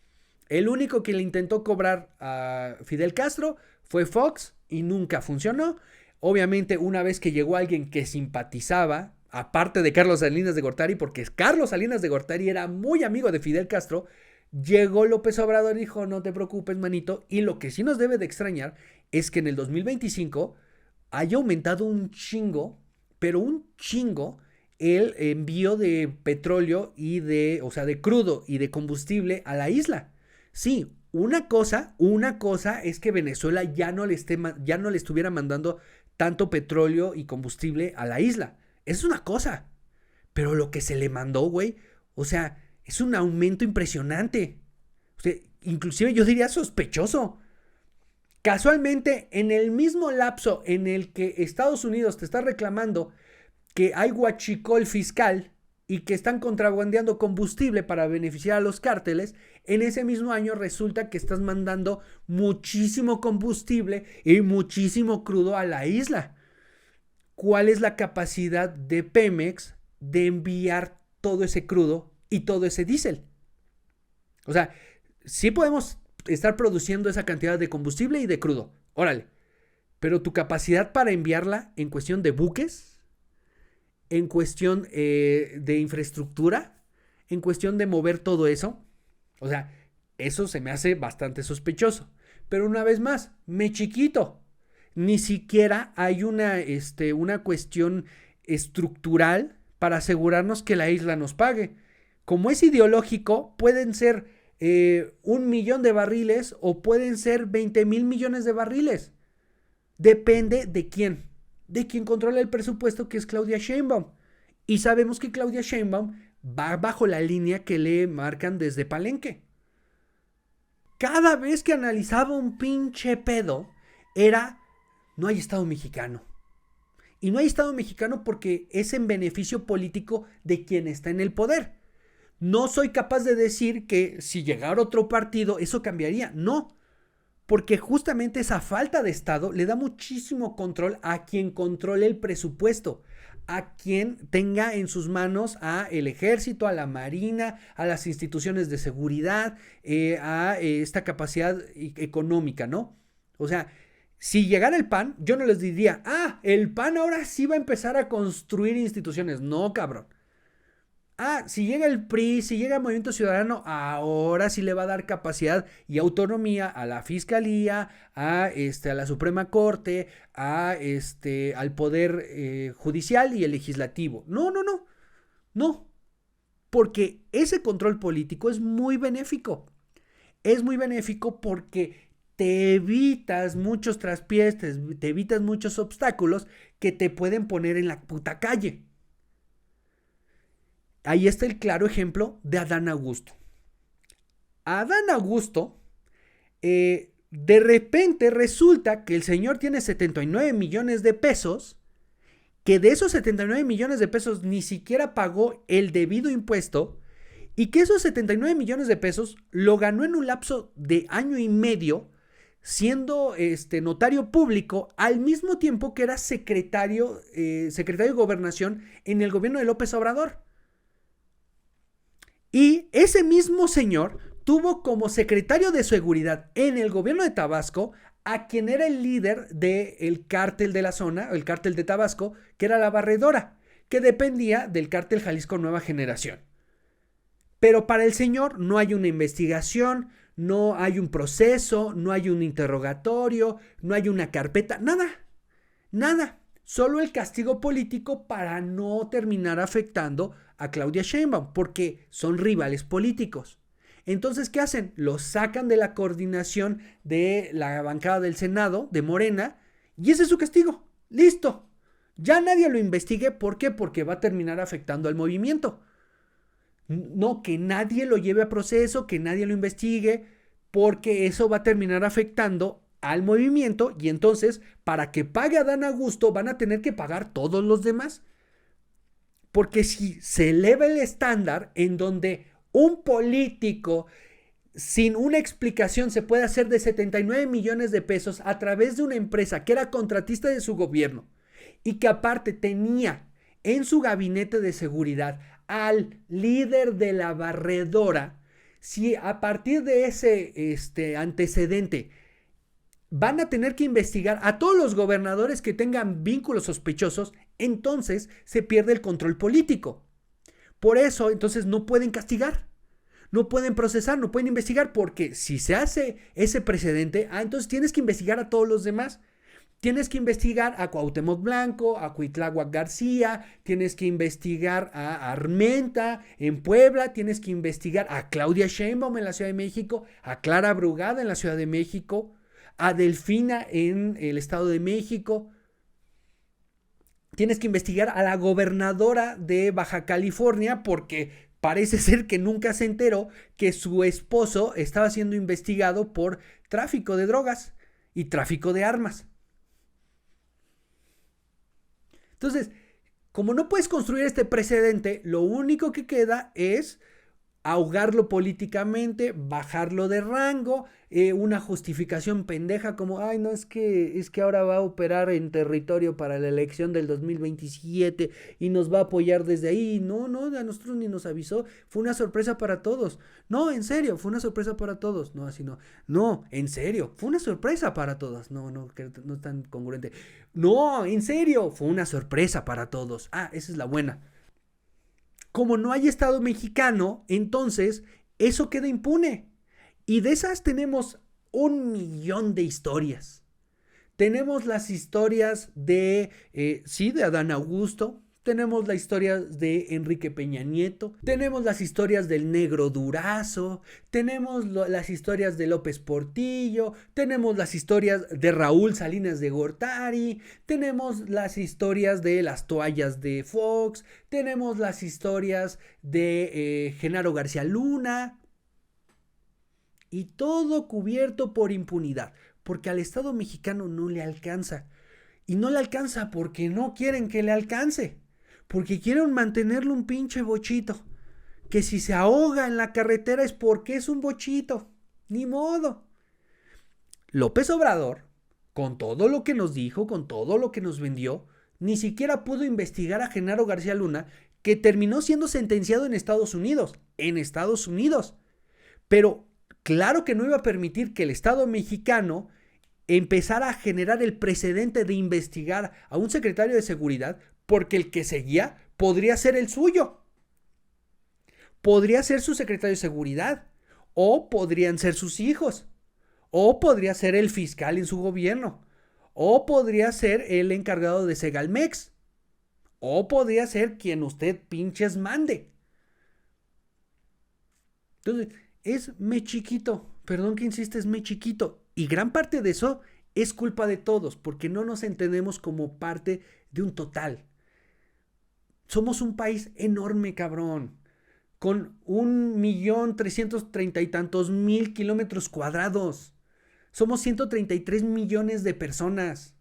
El único que le intentó cobrar a Fidel Castro fue Fox y nunca funcionó. Obviamente, una vez que llegó alguien que simpatizaba, aparte de Carlos Salinas de Gortari, porque Carlos Salinas de Gortari era muy amigo de Fidel Castro, llegó López Obrador y dijo, no te preocupes, manito. Y lo que sí nos debe de extrañar es que en el 2025 haya aumentado un chingo, pero un chingo, el envío de petróleo y de crudo y de combustible a la isla. Sí, una cosa es que Venezuela ya no le estuviera mandando tanto petróleo y combustible a la isla. Es una cosa. Pero lo que se le mandó, güey, o sea, es un aumento impresionante. O sea, inclusive yo diría sospechoso. Casualmente, en el mismo lapso en el que Estados Unidos te está reclamando que hay huachicol fiscal y que están contrabandeando combustible para beneficiar a los cárteles, en ese mismo año resulta que estás mandando muchísimo combustible y muchísimo crudo a la isla. ¿Cuál es la capacidad de Pemex de enviar todo ese crudo y todo ese diésel? O sea, sí podemos estar produciendo esa cantidad de combustible y de crudo, órale, pero tu capacidad para enviarla en cuestión de buques, en cuestión de infraestructura, en cuestión de mover todo eso, o sea, eso se me hace bastante sospechoso. Pero una vez más, me chiquito, ni siquiera hay una cuestión estructural para asegurarnos que la isla nos pague. Como es ideológico, pueden ser 1 millón de barriles o pueden ser 20,000 millones de barriles. Depende de quién. De quien controla el presupuesto, que es Claudia Sheinbaum. Y sabemos que Claudia Sheinbaum va bajo la línea que le marcan desde Palenque. Cada vez que analizaba un pinche pedo, era, no hay Estado mexicano. Y no hay Estado mexicano porque es en beneficio político de quien está en el poder. No soy capaz de decir que si llegara otro partido, eso cambiaría. No. Porque justamente esa falta de Estado le da muchísimo control a quien controle el presupuesto, a quien tenga en sus manos a el ejército, a la marina, a las instituciones de seguridad, a esta capacidad económica, ¿no? O sea, si llegara el PAN, yo no les diría, el PAN ahora sí va a empezar a construir instituciones. No, cabrón. Si llega el PRI, si llega el Movimiento Ciudadano, ahora sí le va a dar capacidad y autonomía a la Fiscalía, a la Suprema Corte, al Poder Judicial y el Legislativo. No. Porque ese control político es muy benéfico. Es muy benéfico porque te evitas muchos traspiés, te evitas muchos obstáculos que te pueden poner en la puta calle. Ahí está el claro ejemplo de Adán Augusto. Adán Augusto, de repente resulta que el señor tiene 79 millones de pesos, que de esos 79 millones de pesos ni siquiera pagó el debido impuesto, y que esos 79 millones de pesos lo ganó en un lapso de año y medio, siendo notario público, al mismo tiempo que era secretario de Gobernación en el gobierno de López Obrador. Y ese mismo señor tuvo como secretario de seguridad en el gobierno de Tabasco a quien era el líder del cártel de la zona, el cártel de Tabasco, que era la Barredora, que dependía del cártel Jalisco Nueva Generación. Pero para el señor no hay una investigación, no hay un proceso, no hay un interrogatorio, no hay una carpeta, nada. Solo el castigo político para no terminar afectando a Claudia Sheinbaum, porque son rivales políticos. Entonces, ¿qué hacen? Lo sacan de la coordinación de la bancada del Senado, de Morena, y ese es su castigo. ¡Listo! Ya nadie lo investigue. ¿Por qué? Porque va a terminar afectando al movimiento. No, que nadie lo lleve a proceso, que nadie lo investigue, porque eso va a terminar afectando al movimiento y entonces, para que pague Adán Augusto, van a tener que pagar todos los demás. Porque si se eleva el estándar en donde un político sin una explicación se puede hacer de 79 millones de pesos a través de una empresa que era contratista de su gobierno y que aparte tenía en su gabinete de seguridad al líder de la barredora, si a partir de ese antecedente van a tener que investigar a todos los gobernadores que tengan vínculos sospechosos, entonces se pierde el control político. Por eso, entonces no pueden castigar, no pueden procesar, no pueden investigar, porque si se hace ese precedente, entonces tienes que investigar a todos los demás. Tienes que investigar a Cuauhtémoc Blanco, a Cuitláhuac García, tienes que investigar a Armenta en Puebla, tienes que investigar a Claudia Sheinbaum en la Ciudad de México, a Clara Brugada en la Ciudad de México, a Delfina en el Estado de México. Tienes que investigar a la gobernadora de Baja California porque parece ser que nunca se enteró que su esposo estaba siendo investigado por tráfico de drogas y tráfico de armas. Entonces, como no puedes construir este precedente, lo único que queda es ahogarlo políticamente, bajarlo de rango, una justificación pendeja como, ay, no, es que ahora va a operar en territorio para la elección del 2027 y nos va a apoyar desde ahí. No, a nosotros ni nos avisó, fue una sorpresa para todos. No, en serio, fue una sorpresa para todos. No, así no. No, en serio, fue una sorpresa para todos. No es tan congruente. No, en serio, fue una sorpresa para todos. Esa es la buena. Como no hay Estado mexicano, entonces eso queda impune. Y de esas tenemos 1,000,000 de historias. Tenemos las historias de Adán Augusto. Tenemos la historia de Enrique Peña Nieto. Tenemos las historias del Negro Durazo. Tenemos las historias de López Portillo. Tenemos las historias de Raúl Salinas de Gortari. Tenemos las historias de las toallas de Fox. Tenemos las historias de Genaro García Luna. Y todo cubierto por impunidad. Porque al Estado mexicano no le alcanza. Y no le alcanza porque no quieren que le alcance. Porque quieren mantenerlo un pinche bochito. Que si se ahoga en la carretera es porque es un bochito. Ni modo. López Obrador, con todo lo que nos dijo, con todo lo que nos vendió, ni siquiera pudo investigar a Genaro García Luna, que terminó siendo sentenciado en Estados Unidos. En Estados Unidos. Pero claro que no iba a permitir que el Estado mexicano empezara a generar el precedente de investigar a un secretario de seguridad, porque el que seguía podría ser el suyo. Podría ser su secretario de seguridad, o podrían ser sus hijos, o podría ser el fiscal en su gobierno, o podría ser el encargado de Segalmex, o podría ser quien usted pinches mande. Entonces, es me chiquito, perdón que insiste, es me chiquito. Y gran parte de eso es culpa de todos, porque no nos entendemos como parte de un total. Somos un país enorme, cabrón, con 1,330,000 y tantos kilómetros cuadrados. Somos 133 millones de personas.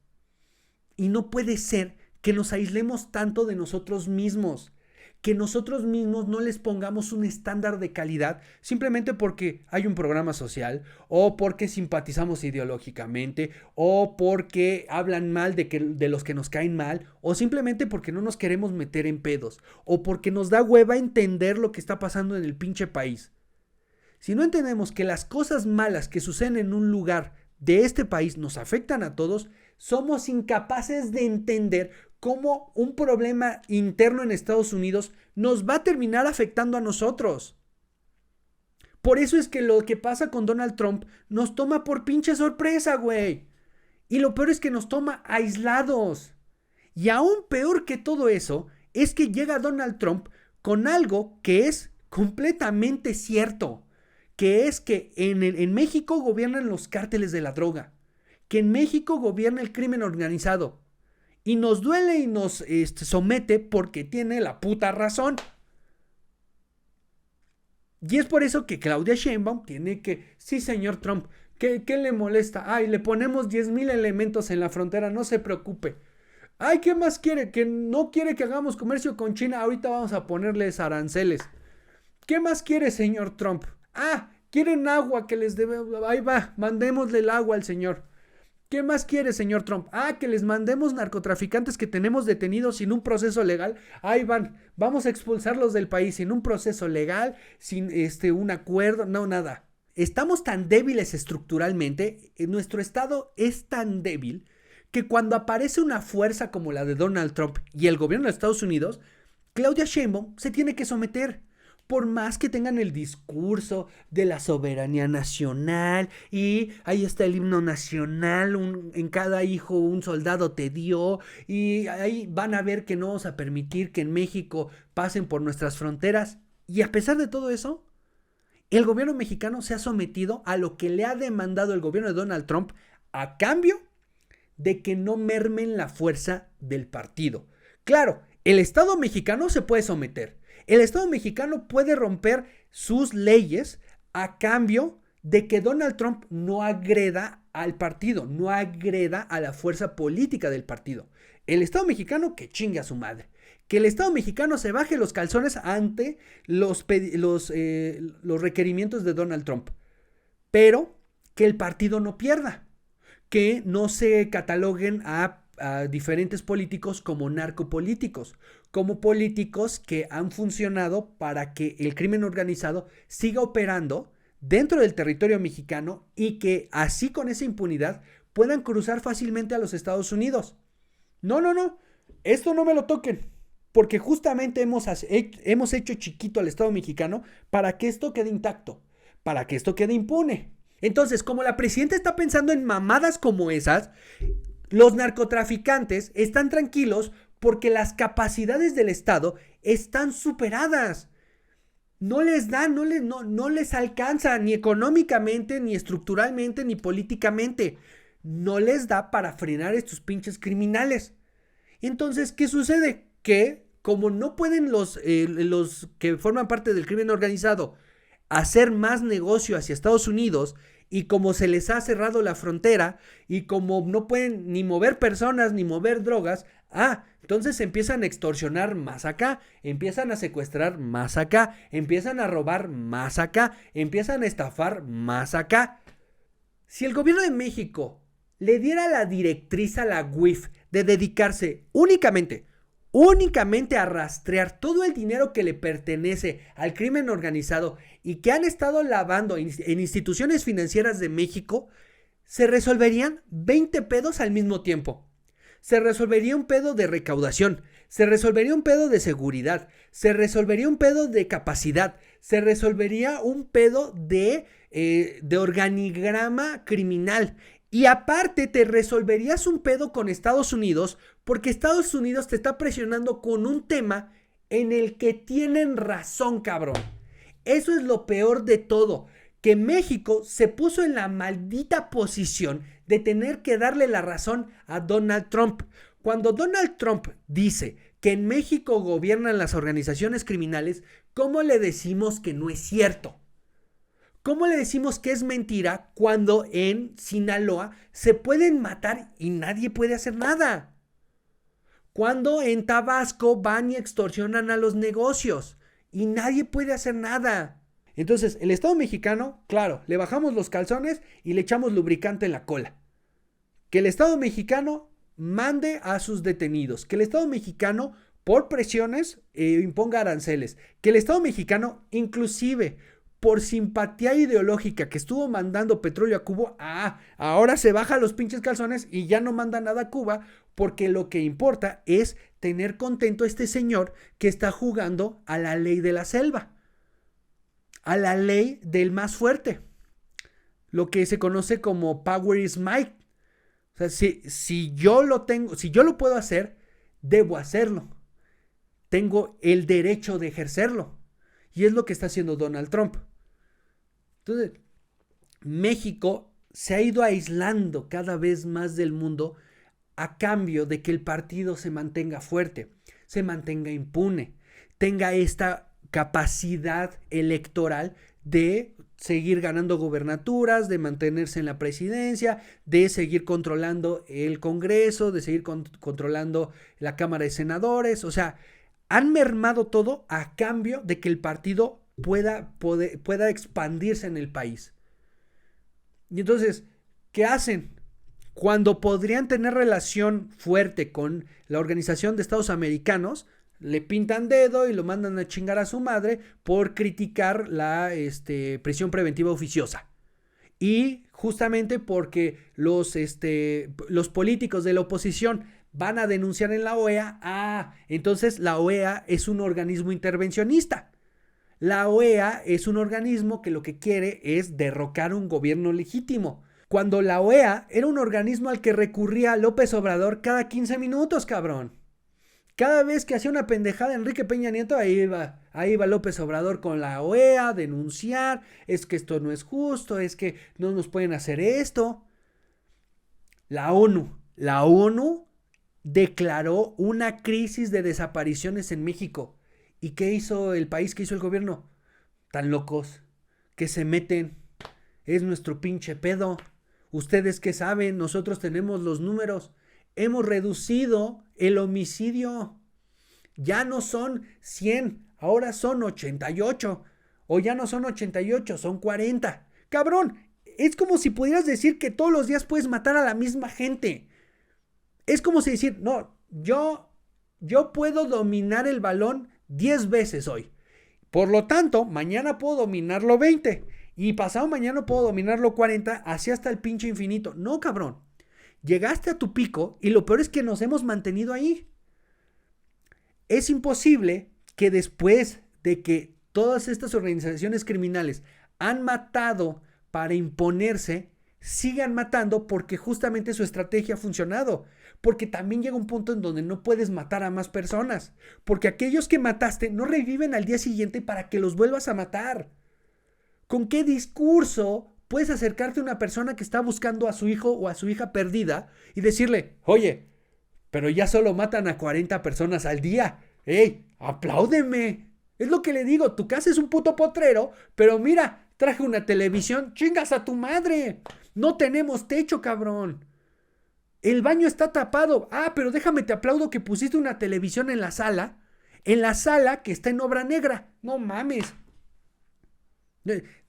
Y no puede ser que nos aislemos tanto de nosotros mismos, que nosotros mismos no les pongamos un estándar de calidad simplemente porque hay un programa social, o porque simpatizamos ideológicamente, o porque hablan mal de los que nos caen mal, o simplemente porque no nos queremos meter en pedos, o porque nos da hueva entender lo que está pasando en el pinche país. Si no entendemos que las cosas malas que suceden en un lugar de este país nos afectan a todos, somos incapaces de entender cómo un problema interno en Estados Unidos nos va a terminar afectando a nosotros. Por eso es que lo que pasa con Donald Trump nos toma por pinche sorpresa, güey. Y lo peor es que nos toma aislados. Y aún peor que todo eso es que llega Donald Trump con algo que es completamente cierto, que es que en México gobiernan los cárteles de la droga, que en México gobierna el crimen organizado, y nos duele y nos somete porque tiene la puta razón. Y es por eso que Claudia Sheinbaum tiene que, sí, señor Trump, ¿qué le molesta? Ay, le ponemos 10,000 elementos en la frontera, no se preocupe. Ay, ¿qué más quiere? Que no quiere que hagamos comercio con China, ahorita vamos a ponerles aranceles. ¿Qué más quiere, señor Trump? Ah, quieren agua que les debe, ahí va, mandémosle el agua al señor. ¿Qué más quiere, señor Trump? Ah, que les mandemos narcotraficantes que tenemos detenidos sin un proceso legal. Ahí van, vamos a expulsarlos del país sin un proceso legal, sin un acuerdo, no, nada. Estamos tan débiles estructuralmente, nuestro estado es tan débil, que cuando aparece una fuerza como la de Donald Trump y el gobierno de Estados Unidos, Claudia Sheinbaum se tiene que someter. Por más que tengan el discurso de la soberanía nacional y ahí está el himno nacional, en cada hijo un soldado te dio, y ahí van a ver que no vamos a permitir que en México pasen por nuestras fronteras. Y a pesar de todo eso, el gobierno mexicano se ha sometido a lo que le ha demandado el gobierno de Donald Trump a cambio de que no mermen la fuerza del partido. Claro, el Estado mexicano se puede someter. El Estado mexicano puede romper sus leyes a cambio de que Donald Trump no agreda al partido, no agreda a la fuerza política del partido. El Estado mexicano que chingue a su madre. Que el Estado mexicano se baje los calzones ante los requerimientos de Donald Trump. Pero que el partido no pierda. Que no se cataloguen a diferentes políticos como narcopolíticos, como políticos que han funcionado para que el crimen organizado siga operando dentro del territorio mexicano y que así con esa impunidad puedan cruzar fácilmente a los Estados Unidos. No, esto no me lo toquen, porque justamente hemos hecho chiquito al Estado mexicano para que esto quede intacto, para que esto quede impune. Entonces, como la presidenta está pensando en mamadas como esas, los narcotraficantes están tranquilos porque las capacidades del Estado están superadas. No les dan, no les alcanza ni económicamente, ni estructuralmente, ni políticamente. No les da para frenar estos pinches criminales. Entonces, ¿qué sucede? Que como no pueden los que forman parte del crimen organizado hacer más negocio hacia Estados Unidos, y como se les ha cerrado la frontera y como no pueden ni mover personas ni mover drogas, entonces empiezan a extorsionar más acá, empiezan a secuestrar más acá, empiezan a robar más acá, empiezan a estafar más acá. Si el gobierno de México le diera la directriz a la UIF de dedicarse únicamente a rastrear todo el dinero que le pertenece al crimen organizado y que han estado lavando en instituciones financieras de México, se resolverían 20 pedos al mismo tiempo. Se resolvería un pedo de recaudación, se resolvería un pedo de seguridad, se resolvería un pedo de capacidad, se resolvería un pedo de organigrama criminal. Y aparte te resolverías un pedo con Estados Unidos porque Estados Unidos te está presionando con un tema en el que tienen razón, cabrón. Eso es lo peor de todo, que México se puso en la maldita posición de tener que darle la razón a Donald Trump. Cuando Donald Trump dice que en México gobiernan las organizaciones criminales, ¿cómo le decimos que no es cierto? ¿Cómo le decimos que es mentira cuando en Sinaloa se pueden matar y nadie puede hacer nada? Cuando en Tabasco van y extorsionan a los negocios y nadie puede hacer nada. Entonces, el Estado mexicano, claro, le bajamos los calzones y le echamos lubricante en la cola. Que el Estado mexicano mande a sus detenidos. Que el Estado mexicano, por presiones, imponga aranceles. Que el Estado mexicano, inclusive por simpatía ideológica que estuvo mandando petróleo a Cuba, ahora se baja los pinches calzones y ya no manda nada a Cuba, porque lo que importa es tener contento a este señor que está jugando a la ley de la selva, a la ley del más fuerte, lo que se conoce como power is might. O sea, si yo lo puedo hacer, debo hacerlo. Tengo el derecho de ejercerlo. Y es lo que está haciendo Donald Trump. Entonces, México se ha ido aislando cada vez más del mundo a cambio de que el partido se mantenga fuerte, se mantenga impune, tenga esta capacidad electoral de seguir ganando gubernaturas, de mantenerse en la presidencia, de seguir controlando el Congreso, de seguir controlando la Cámara de Senadores. O sea, han mermado todo a cambio de que el partido pueda expandirse en el país. Y entonces, ¿qué hacen? Cuando podrían tener relación fuerte con la Organización de Estados Americanos, le pintan dedo y lo mandan a chingar a su madre por criticar la prisión preventiva oficiosa. Y justamente porque los políticos de la oposición van a denunciar en la OEA, entonces la OEA es un organismo intervencionista. La OEA es un organismo que lo que quiere es derrocar un gobierno legítimo. Cuando la OEA era un organismo al que recurría López Obrador cada 15 minutos, cabrón. Cada vez que hacía una pendejada Enrique Peña Nieto, ahí iba López Obrador con la OEA a denunciar, es que esto no es justo, es que no nos pueden hacer esto. La ONU declaró una crisis de desapariciones en México. ¿Y qué hizo el país? ¿Qué hizo el gobierno? Tan locos que se meten. Es nuestro pinche pedo. ¿Ustedes qué saben? Nosotros tenemos los números. Hemos reducido el homicidio. Ya no son 100, ahora son 88. O ya no son 88, son 40. Cabrón, es como si pudieras decir que todos los días puedes matar a la misma gente. Es como si decir, no, yo puedo dominar el balón 10 veces hoy. Por lo tanto, mañana puedo dominarlo 20. Y pasado mañana puedo dominarlo 40, así hasta el pinche infinito. No, cabrón. Llegaste a tu pico y lo peor es que nos hemos mantenido ahí. Es imposible que después de que todas estas organizaciones criminales han matado para imponerse, sigan matando porque justamente su estrategia ha funcionado. Porque también llega un punto en donde no puedes matar a más personas. Porque aquellos que mataste no reviven al día siguiente para que los vuelvas a matar. ¿Con qué discurso puedes acercarte a una persona que está buscando a su hijo o a su hija perdida y decirle, oye, pero ya solo matan a 40 personas al día? ¡Ey, apláudeme! Es lo que le digo, tu casa es un puto potrero, pero mira, traje una televisión, chingas a tu madre. No tenemos techo, cabrón. El baño está tapado. Pero déjame te aplaudo que pusiste una televisión en la sala que está en obra negra. No mames.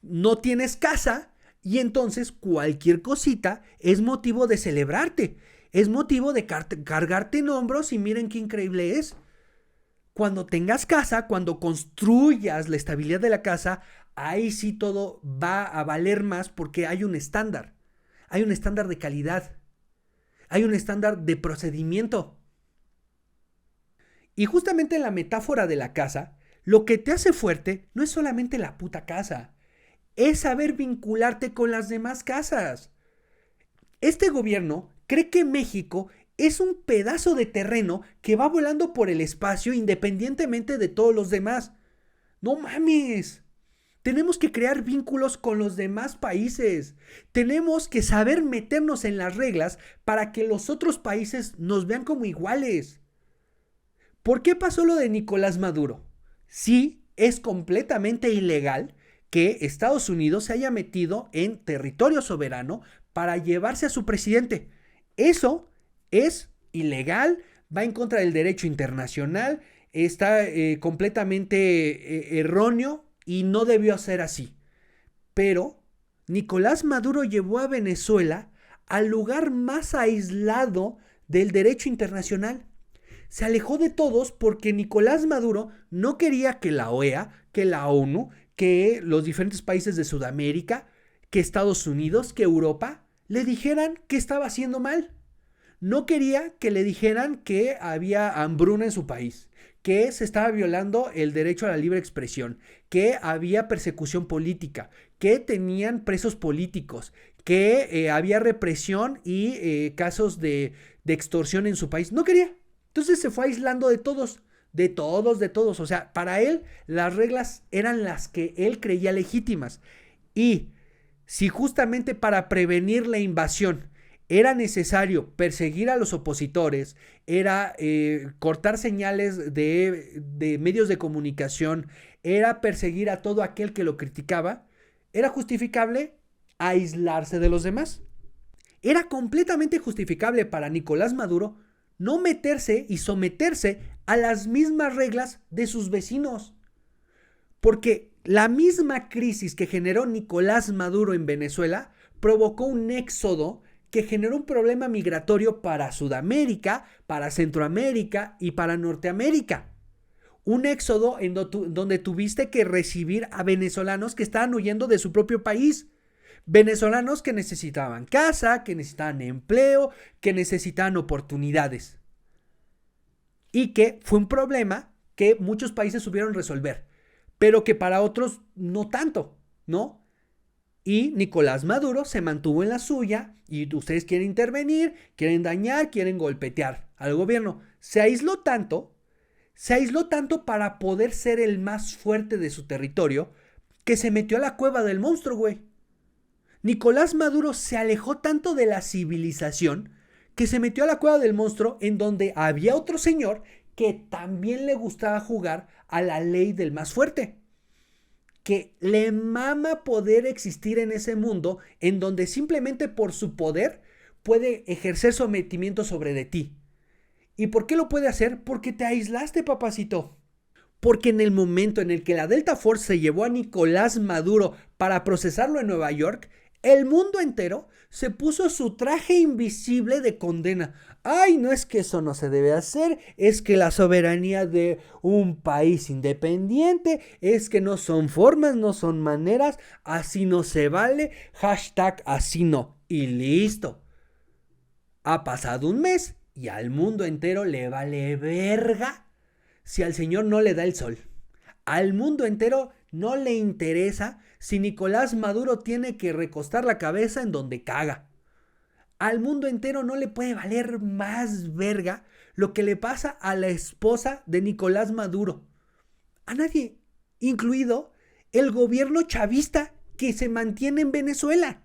No tienes casa y entonces cualquier cosita es motivo de celebrarte. Es motivo de cargarte en hombros y miren qué increíble es. Cuando tengas casa, cuando construyas la estabilidad de la casa, ahí sí todo va a valer más porque hay un estándar. Hay un estándar de calidad. Hay un estándar de procedimiento. Y justamente en la metáfora de la casa, lo que te hace fuerte no es solamente la puta casa, es saber vincularte con las demás casas. Este gobierno cree que México es un pedazo de terreno que va volando por el espacio independientemente de todos los demás. No mames. Tenemos que crear vínculos con los demás países. Tenemos que saber meternos en las reglas para que los otros países nos vean como iguales. ¿Por qué pasó lo de Nicolás Maduro? Sí, es completamente ilegal que Estados Unidos se haya metido en territorio soberano para llevarse a su presidente. Eso es ilegal, va en contra del derecho internacional, está completamente erróneo y no debió ser así. Pero Nicolás Maduro llevó a Venezuela al lugar más aislado del derecho internacional. Se alejó de todos porque Nicolás Maduro no quería que la OEA, que la ONU, que los diferentes países de Sudamérica, que Estados Unidos, que Europa, le dijeran que estaba haciendo mal. No quería que le dijeran que había hambruna en su país, que se estaba violando el derecho a la libre expresión, que había persecución política, que tenían presos políticos, que había represión y casos de extorsión en su país. No quería. Entonces se fue aislando de todos. O sea, para él las reglas eran las que él creía legítimas. Y si justamente para prevenir la invasión era necesario perseguir a los opositores, era cortar señales de medios de comunicación, era perseguir a todo aquel que lo criticaba, era justificable aislarse de los demás. Era completamente justificable para Nicolás Maduro no meterse y someterse a las mismas reglas de sus vecinos. Porque la misma crisis que generó Nicolás Maduro en Venezuela provocó un éxodo que generó un problema migratorio para Sudamérica, para Centroamérica y para Norteamérica. Un éxodo en donde tuviste que recibir a venezolanos que estaban huyendo de su propio país. Venezolanos que necesitaban casa, que necesitaban empleo, que necesitaban oportunidades. Y que fue un problema que muchos países supieron resolver, pero que para otros no tanto, ¿no? Y Nicolás Maduro se mantuvo en la suya y ustedes quieren intervenir, quieren dañar, quieren golpetear al gobierno. Se aisló tanto para poder ser el más fuerte de su territorio que se metió a la cueva del monstruo, güey. Nicolás Maduro se alejó tanto de la civilización que se metió a la cueva del monstruo en donde había otro señor que también le gustaba jugar a la ley del más fuerte. Que le mama poder existir en ese mundo en donde simplemente por su poder puede ejercer sometimiento sobre de ti. ¿Y por qué lo puede hacer? Porque te aislaste, papacito. Porque en el momento en el que la Delta Force se llevó a Nicolás Maduro para procesarlo en Nueva York, el mundo entero se puso su traje invisible de condena. Ay, no es que eso no se debe hacer, es que la soberanía de un país independiente, es que no son formas, no son maneras, así no se vale, hashtag así no, y listo. Ha pasado un mes y al mundo entero le vale verga si al señor no le da el sol. Al mundo entero no le interesa si Nicolás Maduro tiene que recostar la cabeza en donde caga. Al mundo entero no le puede valer más verga lo que le pasa a la esposa de Nicolás Maduro. A nadie, incluido el gobierno chavista que se mantiene en Venezuela.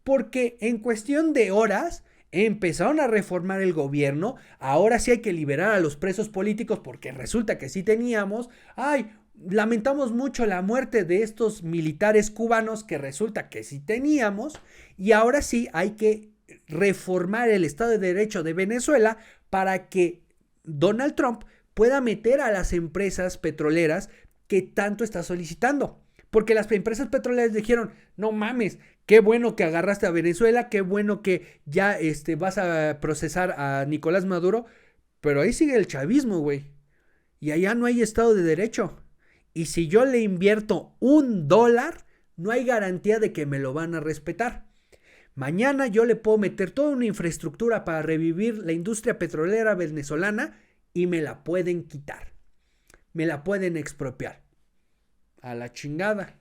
Porque en cuestión de horas empezaron a reformar el gobierno. Ahora sí hay que liberar a los presos políticos porque resulta que sí teníamos. Ay, lamentamos mucho la muerte de estos militares cubanos que resulta que sí teníamos. Y ahora sí hay que reformar el Estado de Derecho de Venezuela para que Donald Trump pueda meter a las empresas petroleras que tanto está solicitando. Porque las empresas petroleras dijeron, no mames, qué bueno que agarraste a Venezuela, qué bueno que ya vas a procesar a Nicolás Maduro, pero ahí sigue el chavismo, güey. Y allá no hay Estado de Derecho. Y si yo le invierto $1, no hay garantía de que me lo van a respetar. Mañana yo le puedo meter toda una infraestructura para revivir la industria petrolera venezolana y me la pueden quitar. Me la pueden expropiar. A la chingada.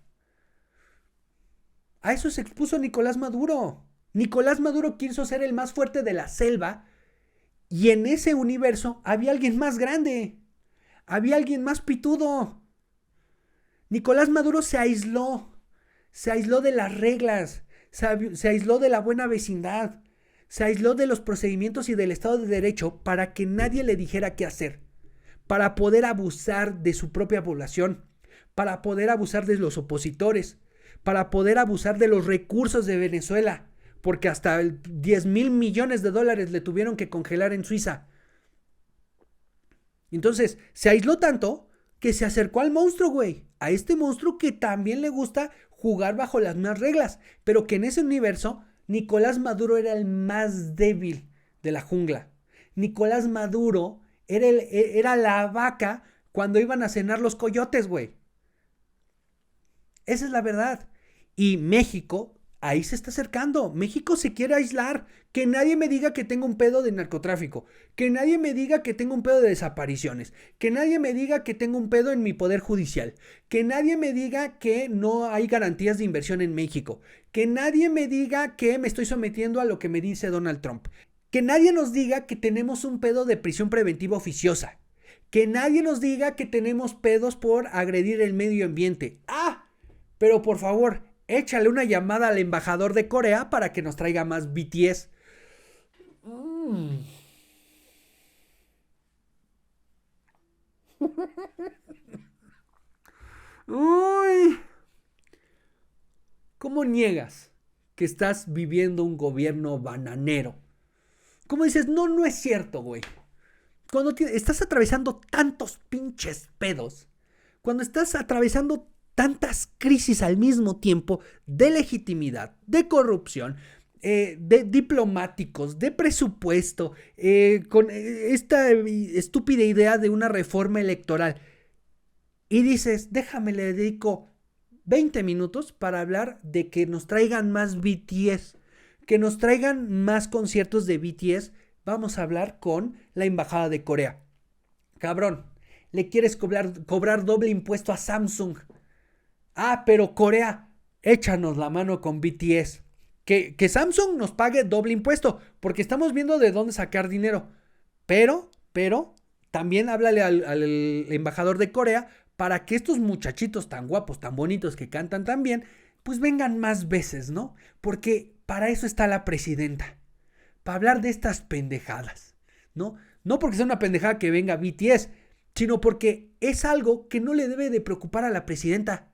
A eso se expuso Nicolás Maduro. Nicolás Maduro quiso ser el más fuerte de la selva y en ese universo había alguien más grande. Había alguien más pitudo. Nicolás Maduro se aisló. Se aisló de las reglas. Se aisló de la buena vecindad. Se aisló de los procedimientos y del Estado de Derecho para que nadie le dijera qué hacer. Para poder abusar de su propia población. Para poder abusar de los opositores. Para poder abusar de los recursos de Venezuela. Porque hasta $10,000 millones le tuvieron que congelar en Suiza. Entonces, se aisló tanto que se acercó al monstruo, güey. A este monstruo que también le gusta jugar bajo las mismas reglas. Pero que en ese universo, Nicolás Maduro era el más débil de la jungla. Nicolás Maduro era la vaca cuando iban a cenar los coyotes, güey. Esa es la verdad. Y México ahí se está acercando. México se quiere aislar. Que nadie me diga que tengo un pedo de narcotráfico. Que nadie me diga que tengo un pedo de desapariciones. Que nadie me diga que tengo un pedo en mi poder judicial. Que nadie me diga que no hay garantías de inversión en México. Que nadie me diga que me estoy sometiendo a lo que me dice Donald Trump. Que nadie nos diga que tenemos un pedo de prisión preventiva oficiosa. Que nadie nos diga que tenemos pedos por agredir el medio ambiente. ¡Ah! Pero por favor, échale una llamada al embajador de Corea para que nos traiga más BTS. Uy. ¿Cómo niegas que estás viviendo un gobierno bananero? ¿Cómo dices, no es cierto, güey? Cuando estás atravesando tantos pinches pedos, cuando estás atravesando tantas crisis al mismo tiempo de legitimidad, de corrupción, de diplomáticos, de presupuesto, con esta estúpida idea de una reforma electoral, y dices, déjame, le dedico 20 minutos para hablar de que nos traigan más BTS, que nos traigan más conciertos de BTS. Vamos a hablar con la embajada de Corea. Cabrón, le quieres cobrar doble impuesto a Samsung. Ah, pero Corea, échanos la mano con BTS. Que Samsung nos pague doble impuesto, porque estamos viendo de dónde sacar dinero. Pero, también háblale al embajador de Corea para que estos muchachitos tan guapos, tan bonitos, que cantan tan bien, pues vengan más veces, ¿no? Porque para eso está la presidenta. Para hablar de estas pendejadas, ¿no? No porque sea una pendejada que venga BTS, sino porque es algo que no le debe de preocupar a la presidenta.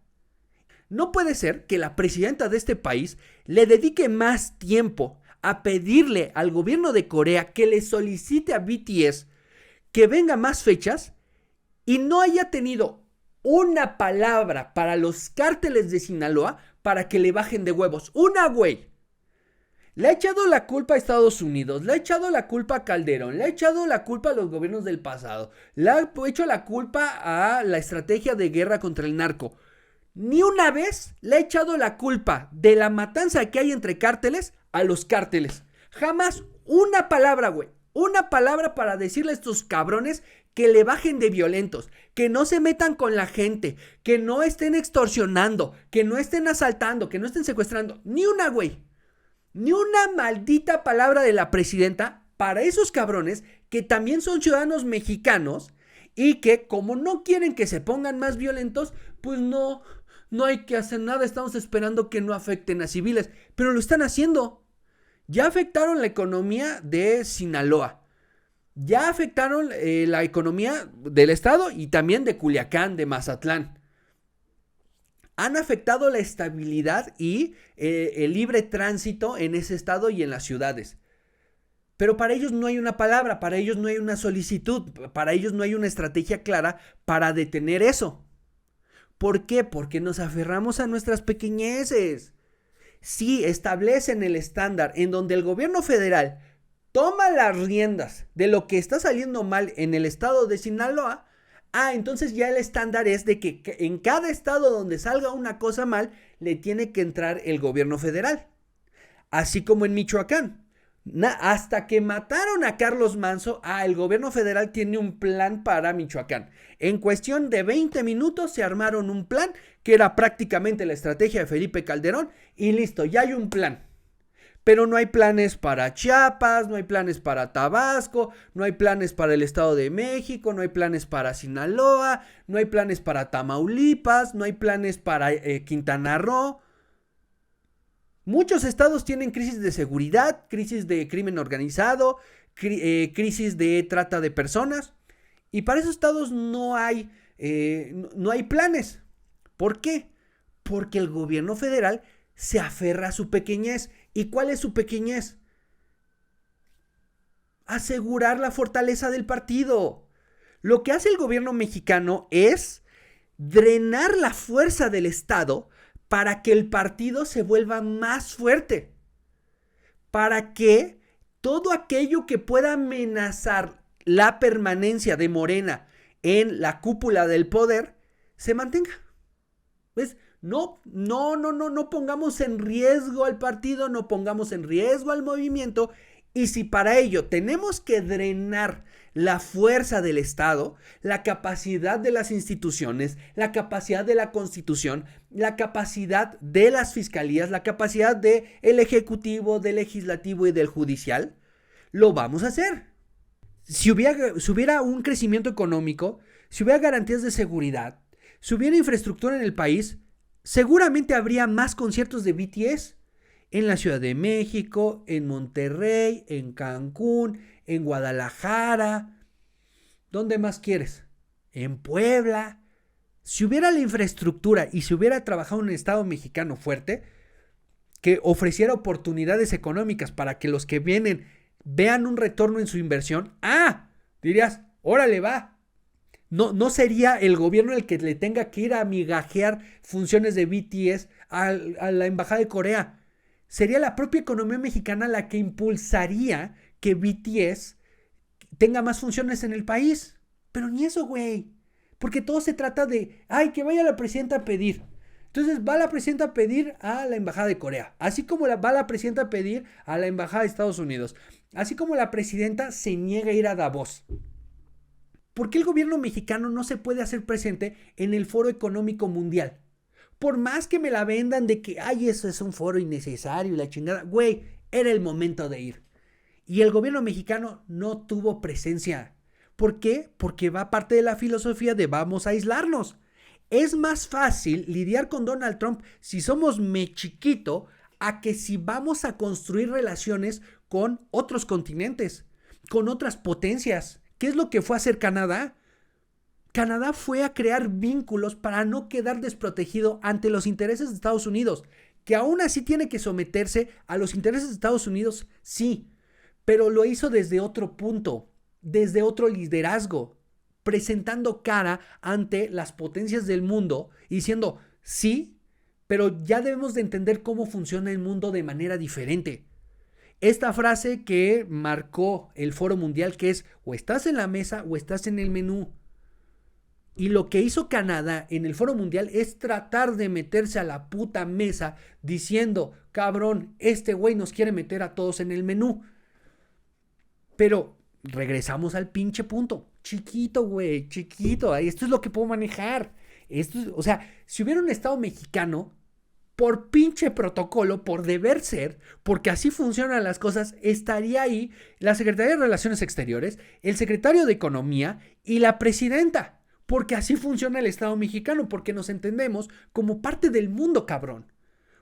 No puede ser que la presidenta de este país le dedique más tiempo a pedirle al gobierno de Corea que le solicite a BTS que venga más fechas y no haya tenido una palabra para los cárteles de Sinaloa para que le bajen de huevos. Una, güey. Le ha echado la culpa a Estados Unidos, le ha echado la culpa a Calderón, le ha echado la culpa a los gobiernos del pasado, le ha hecho la culpa a la estrategia de guerra contra el narco. Ni una vez le ha echado la culpa de la matanza que hay entre cárteles a los cárteles. Jamás una palabra, güey. Una palabra para decirle a estos cabrones que le bajen de violentos, que no se metan con la gente, que no estén extorsionando, que no estén asaltando, que no estén secuestrando. Ni una, güey. Ni una maldita palabra de la presidenta para esos cabrones que también son ciudadanos mexicanos y que como no quieren que se pongan más violentos, pues no hay que hacer nada, estamos esperando que no afecten a civiles, pero lo están haciendo. Ya afectaron la economía de Sinaloa, ya afectaron la economía del estado y también de Culiacán, de Mazatlán. Han afectado la estabilidad y el libre tránsito en ese estado y en las ciudades. Pero para ellos no hay una palabra, para ellos no hay una solicitud, para ellos no hay una estrategia clara para detener eso. ¿Por qué? Porque nos aferramos a nuestras pequeñeces. Si establecen el estándar en donde el gobierno federal toma las riendas de lo que está saliendo mal en el estado de Sinaloa, entonces ya el estándar es de que en cada estado donde salga una cosa mal, le tiene que entrar el gobierno federal. Así como en Michoacán. Hasta que mataron a Carlos Manzo, el gobierno federal tiene un plan para Michoacán. En cuestión de 20 minutos se armaron un plan que era prácticamente la estrategia de Felipe Calderón y listo, ya hay un plan. Pero no hay planes para Chiapas, no hay planes para Tabasco, no hay planes para el Estado de México, no hay planes para Sinaloa, no hay planes para Tamaulipas, no hay planes para Quintana Roo. Muchos estados tienen crisis de seguridad, crisis de crimen organizado, crisis de trata de personas. Y para esos estados no hay planes. ¿Por qué? Porque el gobierno federal se aferra a su pequeñez. ¿Y cuál es su pequeñez? Asegurar la fortaleza del partido. Lo que hace el gobierno mexicano es drenar la fuerza del Estado para que el partido se vuelva más fuerte. Para que todo aquello que pueda amenazar la permanencia de Morena en la cúpula del poder se mantenga. ¿Ves? No pongamos en riesgo al partido, no pongamos en riesgo al movimiento. Y si para ello tenemos que drenar la fuerza del Estado, la capacidad de las instituciones, la capacidad de la Constitución, la capacidad de las fiscalías, la capacidad del Ejecutivo, del Legislativo y del Judicial, lo vamos a hacer. Si hubiera un crecimiento económico, si hubiera garantías de seguridad, si hubiera infraestructura en el país, seguramente habría más conciertos de BTS en la Ciudad de México, en Monterrey, en Cancún, en Guadalajara. ¿Dónde más quieres? En Puebla. Si hubiera la infraestructura y si hubiera trabajado un Estado mexicano fuerte que ofreciera oportunidades económicas para que los que vienen vean un retorno en su inversión, dirías, órale, va. No sería el gobierno el que le tenga que ir a migajear funciones de BTS a la Embajada de Corea. Sería la propia economía mexicana la que impulsaría que BTS tenga más funciones en el país. Pero ni eso, güey. Porque todo se trata de, que vaya la presidenta a pedir. Entonces va la presidenta a pedir a la Embajada de Corea. Así como va la presidenta a pedir a la Embajada de Estados Unidos. Así como la presidenta se niega a ir a Davos. ¿Por qué el gobierno mexicano no se puede hacer presente en el Foro Económico Mundial? Por más que me la vendan de que, eso es un foro innecesario y la chingada. Güey, era el momento de ir. Y el gobierno mexicano no tuvo presencia. ¿Por qué? Porque va parte de la filosofía de vamos a aislarnos. Es más fácil lidiar con Donald Trump si somos chiquito a que si vamos a construir relaciones con otros continentes, con otras potencias. ¿Qué es lo que fue a hacer Canadá? Canadá fue a crear vínculos para no quedar desprotegido ante los intereses de Estados Unidos, que aún así tiene que someterse a los intereses de Estados Unidos, sí, pero lo hizo desde otro punto, desde otro liderazgo, presentando cara ante las potencias del mundo y diciendo, sí, pero ya debemos de entender cómo funciona el mundo de manera diferente. Esta frase que marcó el Foro Mundial, que es o estás en la mesa o estás en el menú. Y lo que hizo Canadá en el Foro Mundial es tratar de meterse a la puta mesa diciendo, cabrón, este güey nos quiere meter a todos en el menú. Pero regresamos al pinche punto. Chiquito, güey, chiquito. Esto es lo que puedo manejar. Si hubiera un Estado mexicano, por pinche protocolo, por deber ser, porque así funcionan las cosas, estaría ahí la Secretaría de Relaciones Exteriores, el Secretario de Economía y la Presidenta. Porque así funciona el Estado mexicano, porque nos entendemos como parte del mundo, cabrón.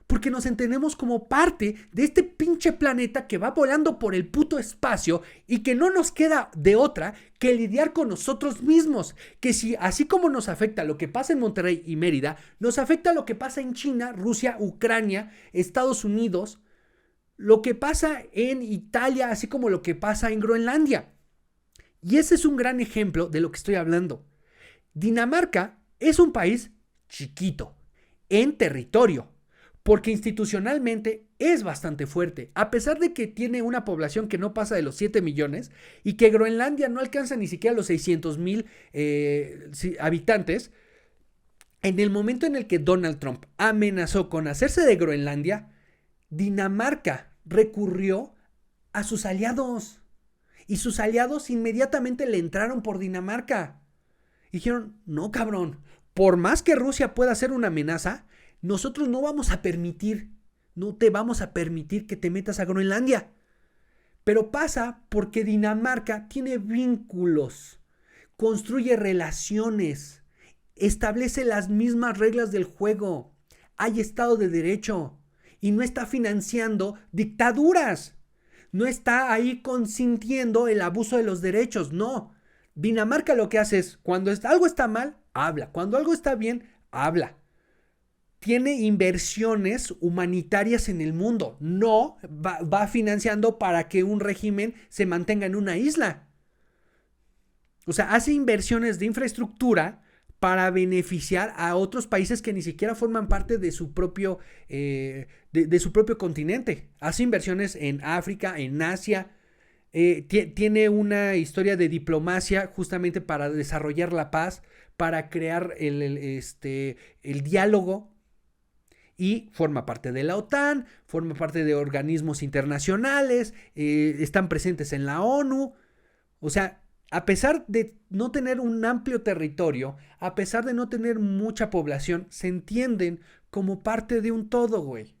Porque nos entendemos como parte de este pinche planeta que va volando por el puto espacio y que no nos queda de otra que lidiar con nosotros mismos. Que si así como nos afecta lo que pasa en Monterrey y Mérida, nos afecta lo que pasa en China, Rusia, Ucrania, Estados Unidos, lo que pasa en Italia, así como lo que pasa en Groenlandia. Y ese es un gran ejemplo de lo que estoy hablando. Dinamarca es un país chiquito, en territorio, porque institucionalmente es bastante fuerte, a pesar de que tiene una población que no pasa de los 7 millones y que Groenlandia no alcanza ni siquiera los 600,000 habitantes. En el momento en el que Donald Trump amenazó con hacerse de Groenlandia, Dinamarca recurrió a sus aliados y sus aliados inmediatamente le entraron por Dinamarca. Y dijeron, no cabrón, por más que Rusia pueda ser una amenaza, nosotros no te vamos a permitir que te metas a Groenlandia. Pero pasa porque Dinamarca tiene vínculos, construye relaciones, establece las mismas reglas del juego, hay Estado de Derecho y no está financiando dictaduras, no está ahí consintiendo el abuso de los derechos, no. Dinamarca lo que hace es, cuando algo está mal, habla. Cuando algo está bien, habla. Tiene inversiones humanitarias en el mundo. No va financiando para que un régimen se mantenga en una isla. O sea, hace inversiones de infraestructura para beneficiar a otros países que ni siquiera forman parte de su propio, de su propio continente. Hace inversiones en África, en Asia. Tiene una historia de diplomacia justamente para desarrollar la paz, para crear el diálogo, y forma parte de la OTAN, forma parte de organismos internacionales, están presentes en la ONU. O sea, a pesar de no tener un amplio territorio, a pesar de no tener mucha población, se entienden como parte de un todo, güey.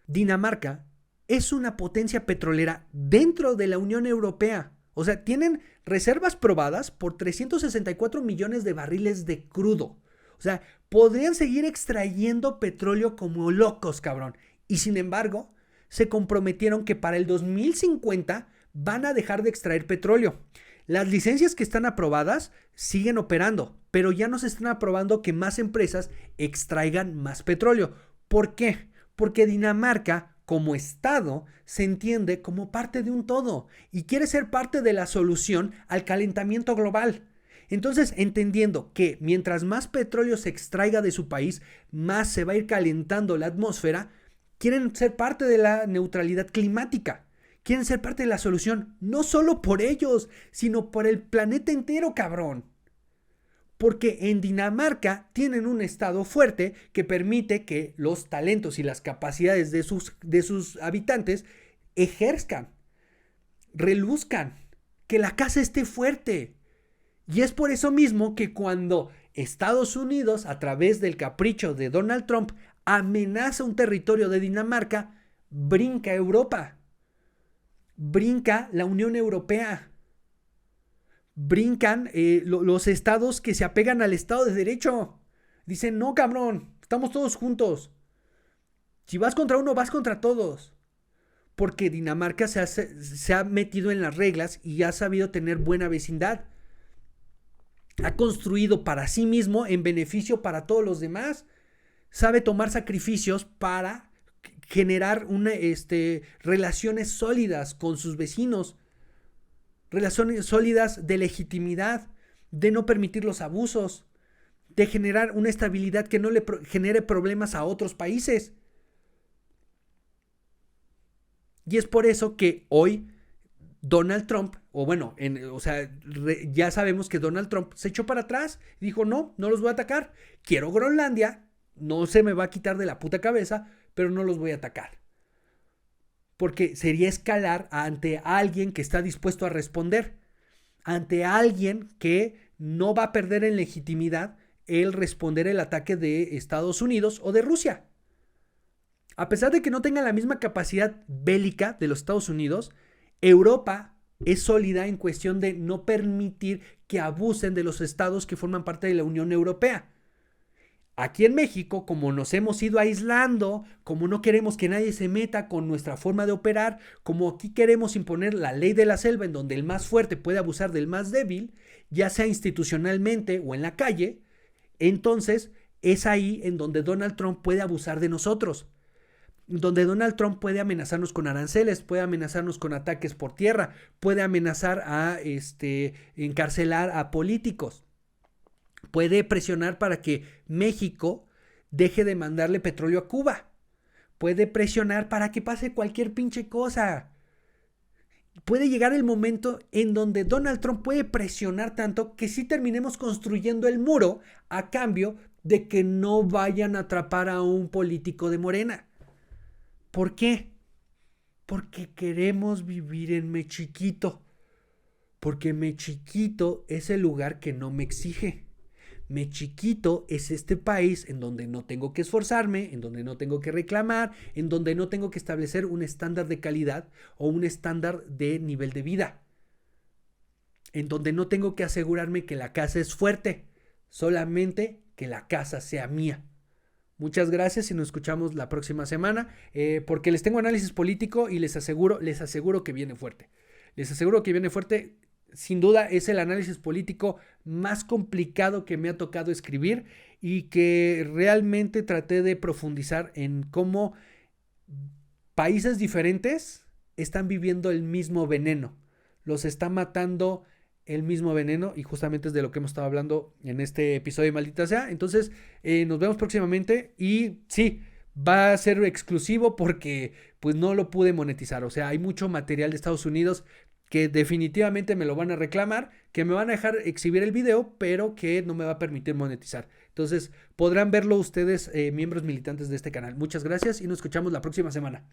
Dinamarca es una potencia petrolera dentro de la Unión Europea. O sea, tienen reservas probadas por 364 millones de barriles de crudo. O sea, podrían seguir extrayendo petróleo como locos, cabrón. Y sin embargo, se comprometieron que para el 2050 van a dejar de extraer petróleo. Las licencias que están aprobadas siguen operando, pero ya no se están aprobando que más empresas extraigan más petróleo. ¿Por qué? Porque Dinamarca, como estado, se entiende como parte de un todo y quiere ser parte de la solución al calentamiento global. Entonces, entendiendo que mientras más petróleo se extraiga de su país, más se va a ir calentando la atmósfera, quieren ser parte de la neutralidad climática. Quieren ser parte de la solución, no solo por ellos, sino por el planeta entero, cabrón. Porque en Dinamarca tienen un estado fuerte que permite que los talentos y las capacidades de sus habitantes ejerzcan, reluzcan, que la casa esté fuerte. Y es por eso mismo que cuando Estados Unidos, a través del capricho de Donald Trump, amenaza un territorio de Dinamarca, brinca Europa, brinca la Unión Europea, brincan los estados que se apegan al Estado de Derecho. Dicen, no, cabrón, estamos todos juntos. Si vas contra uno, vas contra todos. Porque Dinamarca se ha metido en las reglas y ha sabido tener buena vecindad. Ha construido para sí mismo en beneficio para todos los demás. Sabe tomar sacrificios para generar relaciones sólidas con sus vecinos. Relaciones sólidas de legitimidad, de no permitir los abusos, de generar una estabilidad que no le genere problemas a otros países. Y es por eso que hoy Donald Trump, ya sabemos que Donald Trump se echó para atrás y dijo, no los voy a atacar. Quiero Groenlandia, no se me va a quitar de la puta cabeza, pero no los voy a atacar. Porque sería escalar ante alguien que está dispuesto a responder, ante alguien que no va a perder en legitimidad el responder el ataque de Estados Unidos o de Rusia. A pesar de que no tengan la misma capacidad bélica de los Estados Unidos, Europa es sólida en cuestión de no permitir que abusen de los estados que forman parte de la Unión Europea. Aquí en México, como nos hemos ido aislando, como no queremos que nadie se meta con nuestra forma de operar, como aquí queremos imponer la ley de la selva en donde el más fuerte puede abusar del más débil, ya sea institucionalmente o en la calle, entonces es ahí en donde Donald Trump puede abusar de nosotros. Donde Donald Trump puede amenazarnos con aranceles, puede amenazarnos con ataques por tierra, puede amenazar a encarcelar a políticos. Puede presionar para que México deje de mandarle petróleo a Cuba. Puede presionar para que pase cualquier pinche cosa. Puede llegar el momento en donde Donald Trump puede presionar tanto que sí terminemos construyendo el muro a cambio de que no vayan a atrapar a un político de Morena. ¿Por qué? Porque queremos vivir en Mexiquito. Porque Mexiquito es el lugar que no me exige. Mexiquito es este país en donde no tengo que esforzarme, en donde no tengo que reclamar, en donde no tengo que establecer un estándar de calidad o un estándar de nivel de vida. En donde no tengo que asegurarme que la casa es fuerte, solamente que la casa sea mía. Muchas gracias y nos escuchamos la próxima semana, porque les tengo análisis político y les aseguro que viene fuerte. Les aseguro que viene fuerte. Sin duda es el análisis político más complicado que me ha tocado escribir y que realmente traté de profundizar en cómo países diferentes están viviendo el mismo veneno. Los está matando el mismo veneno y justamente es de lo que hemos estado hablando en este episodio de Maldita Sea. Entonces nos vemos próximamente y sí, va a ser exclusivo porque pues no lo pude monetizar. O sea, hay mucho material de Estados Unidos que definitivamente me lo van a reclamar, que me van a dejar exhibir el video, pero que no me va a permitir monetizar. Entonces podrán verlo ustedes, miembros militantes de este canal. Muchas gracias y nos escuchamos la próxima semana.